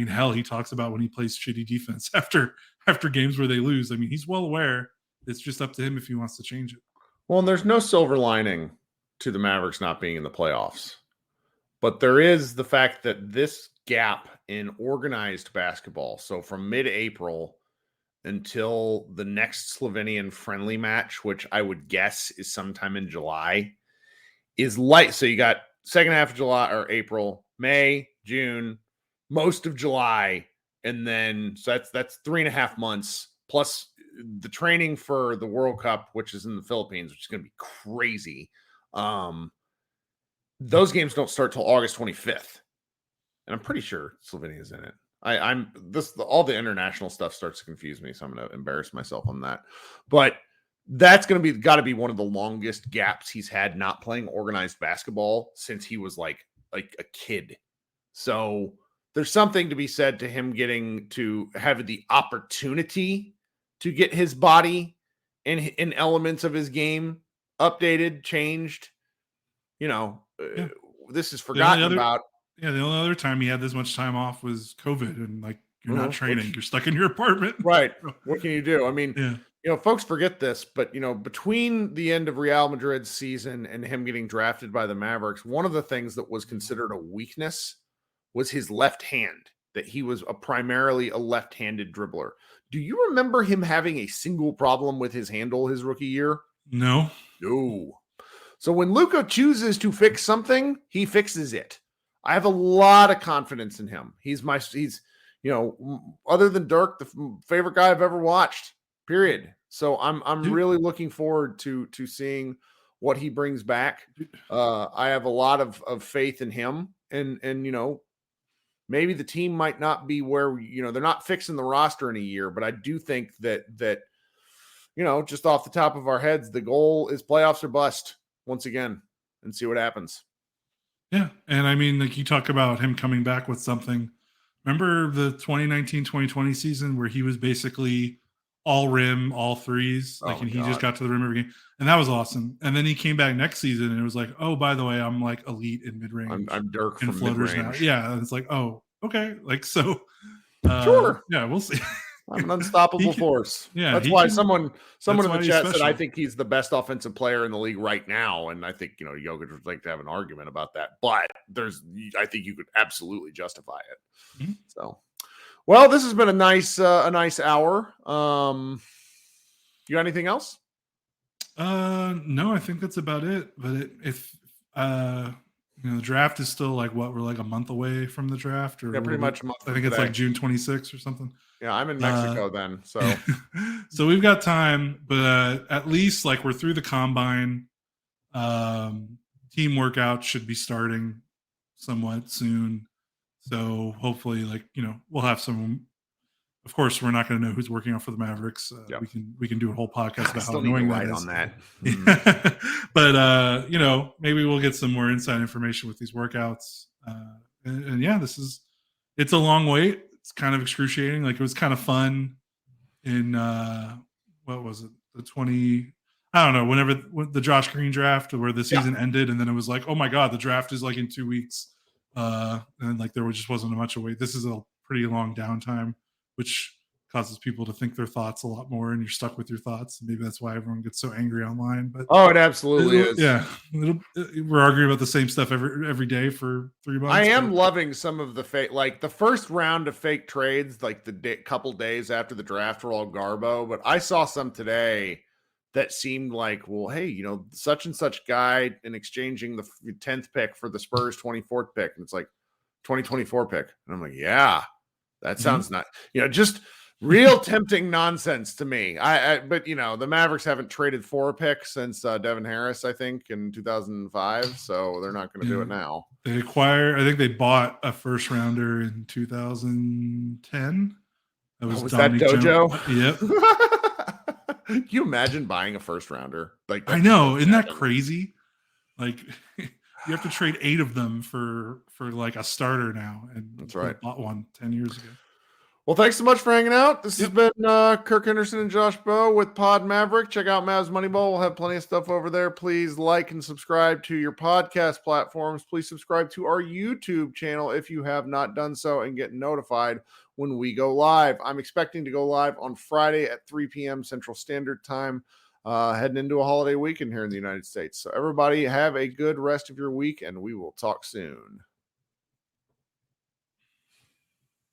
Hell, he talks about when he plays shitty defense after games where they lose. He's well aware. It's just up to him if he wants to change it. Well, and there's no silver lining to the Mavericks not being in the playoffs. But there is the fact that this gap in organized basketball, so from mid-April until the next Slovenian friendly match, which I would guess is sometime in July, is light. So you got second half of July or April, May, June, most of July, and then so that's 3.5 months plus the training for the World Cup, which is in the Philippines, which is going to be crazy. Those games don't start till August 25th, and I'm pretty sure Slovenia is in it. All the international stuff starts to confuse me, so I'm going to embarrass myself on that. But that's going to got to be one of the longest gaps he's had not playing organized basketball since he was like a kid. So there's something to be said to him getting to have the opportunity to get his body and elements of his game updated, changed. This is forgotten about. Yeah, the only other time he had this much time off was COVID, and like you're not training, you're stuck in your apartment. Right. What can you do? Folks forget this, but between the end of Real Madrid's season and him getting drafted by the Mavericks, one of the things that was considered a weakness was his left hand, that he was primarily a left-handed dribbler. Do you remember him having a single problem with his handle his rookie year? No. So when Luka chooses to fix something, he fixes it. I have a lot of confidence in him. He's other than Dirk, the favorite guy I've ever watched, period. So I'm really looking forward to seeing what he brings back. I have a lot of faith in him, and maybe the team might not be where they're not fixing the roster in a year, but I do think that just off the top of our heads, the goal is playoffs or bust once again and see what happens. Yeah. And I mean, like you talk about him coming back with something. Remember the 2019-2020 season where he was basically all rim, all threes, Oh, and he just God. got to the rim every game. And that was awesome. And then he came back next season and it was like, oh, by the way, I'm like elite in mid-range I'm Dirk and from floaters mid-range. now. Yeah. And it's like, oh, okay. Like, so Sure. yeah, we'll see. I'm an unstoppable force. Yeah, that's he why can- someone in why the he's chat said I special. think he's the best offensive player in the league right now, and I think Jokic would like to have an argument about that. But I think you could absolutely justify it. Mm-hmm. So, well, this has been a nice hour. You got anything else? No, I think that's about it. But if the draft is still like we're like a month away from the draft, or Yeah, pretty much a month I think from it's like today. June 26th or something. Yeah, I'm in Mexico then, so so we've got time, but at least like we're through the combine. Team workout should be starting somewhat soon, so hopefully, we'll have some. Of course, we're not going to know who's working out for the Mavericks. Yeah. We can do a whole podcast about how need annoying to that write is. on that. But maybe we'll get some more inside information with these workouts. And yeah, it's a long wait. It's kind of excruciating. Like, it was kind of fun in what was it? The 20. I don't know. Whenever the Josh Green draft, where the season ended, and then it was like, oh my god, the draft is like in 2 weeks, and like there just wasn't much of a wait. This is a pretty long downtime, which causes people to think their thoughts a lot more, and you're stuck with your thoughts. Maybe that's why everyone gets so angry online. But it absolutely is. Yeah, we're arguing about the same stuff every day for 3 months. I am loving some of the fake, like the first round of fake trades, like the couple days after the draft were all garbo. But I saw some today that seemed like, well, hey, such and such guy in exchanging the 10th pick for the Spurs 24th pick, and it's like 2024 pick, and I'm like, yeah. That sounds not, just real tempting nonsense to me. But the Mavericks haven't traded for a pick since Devin Harris, I think, in 2005. So they're not going to do it now. I think they bought a first rounder in 2010. Was that Dojo? Yep. Can you imagine buying a first rounder? Like, I know, isn't that crazy? Like, you have to trade 8 of them for like a starter now, and that's right. Bought one 10 years ago. Well, thanks so much for hanging out. This has been Kirk Henderson and Josh Bowe with Pod Maverick. Check out Mavs Moneyball. We'll have plenty of stuff over there. Please like and subscribe to your podcast platforms. Please subscribe to our YouTube channel if you have not done so, and get notified when we go live. I'm expecting to go live on Friday at 3 p.m. Central Standard Time, heading into a holiday weekend here in the United States. So everybody have a good rest of your week, and we will talk soon.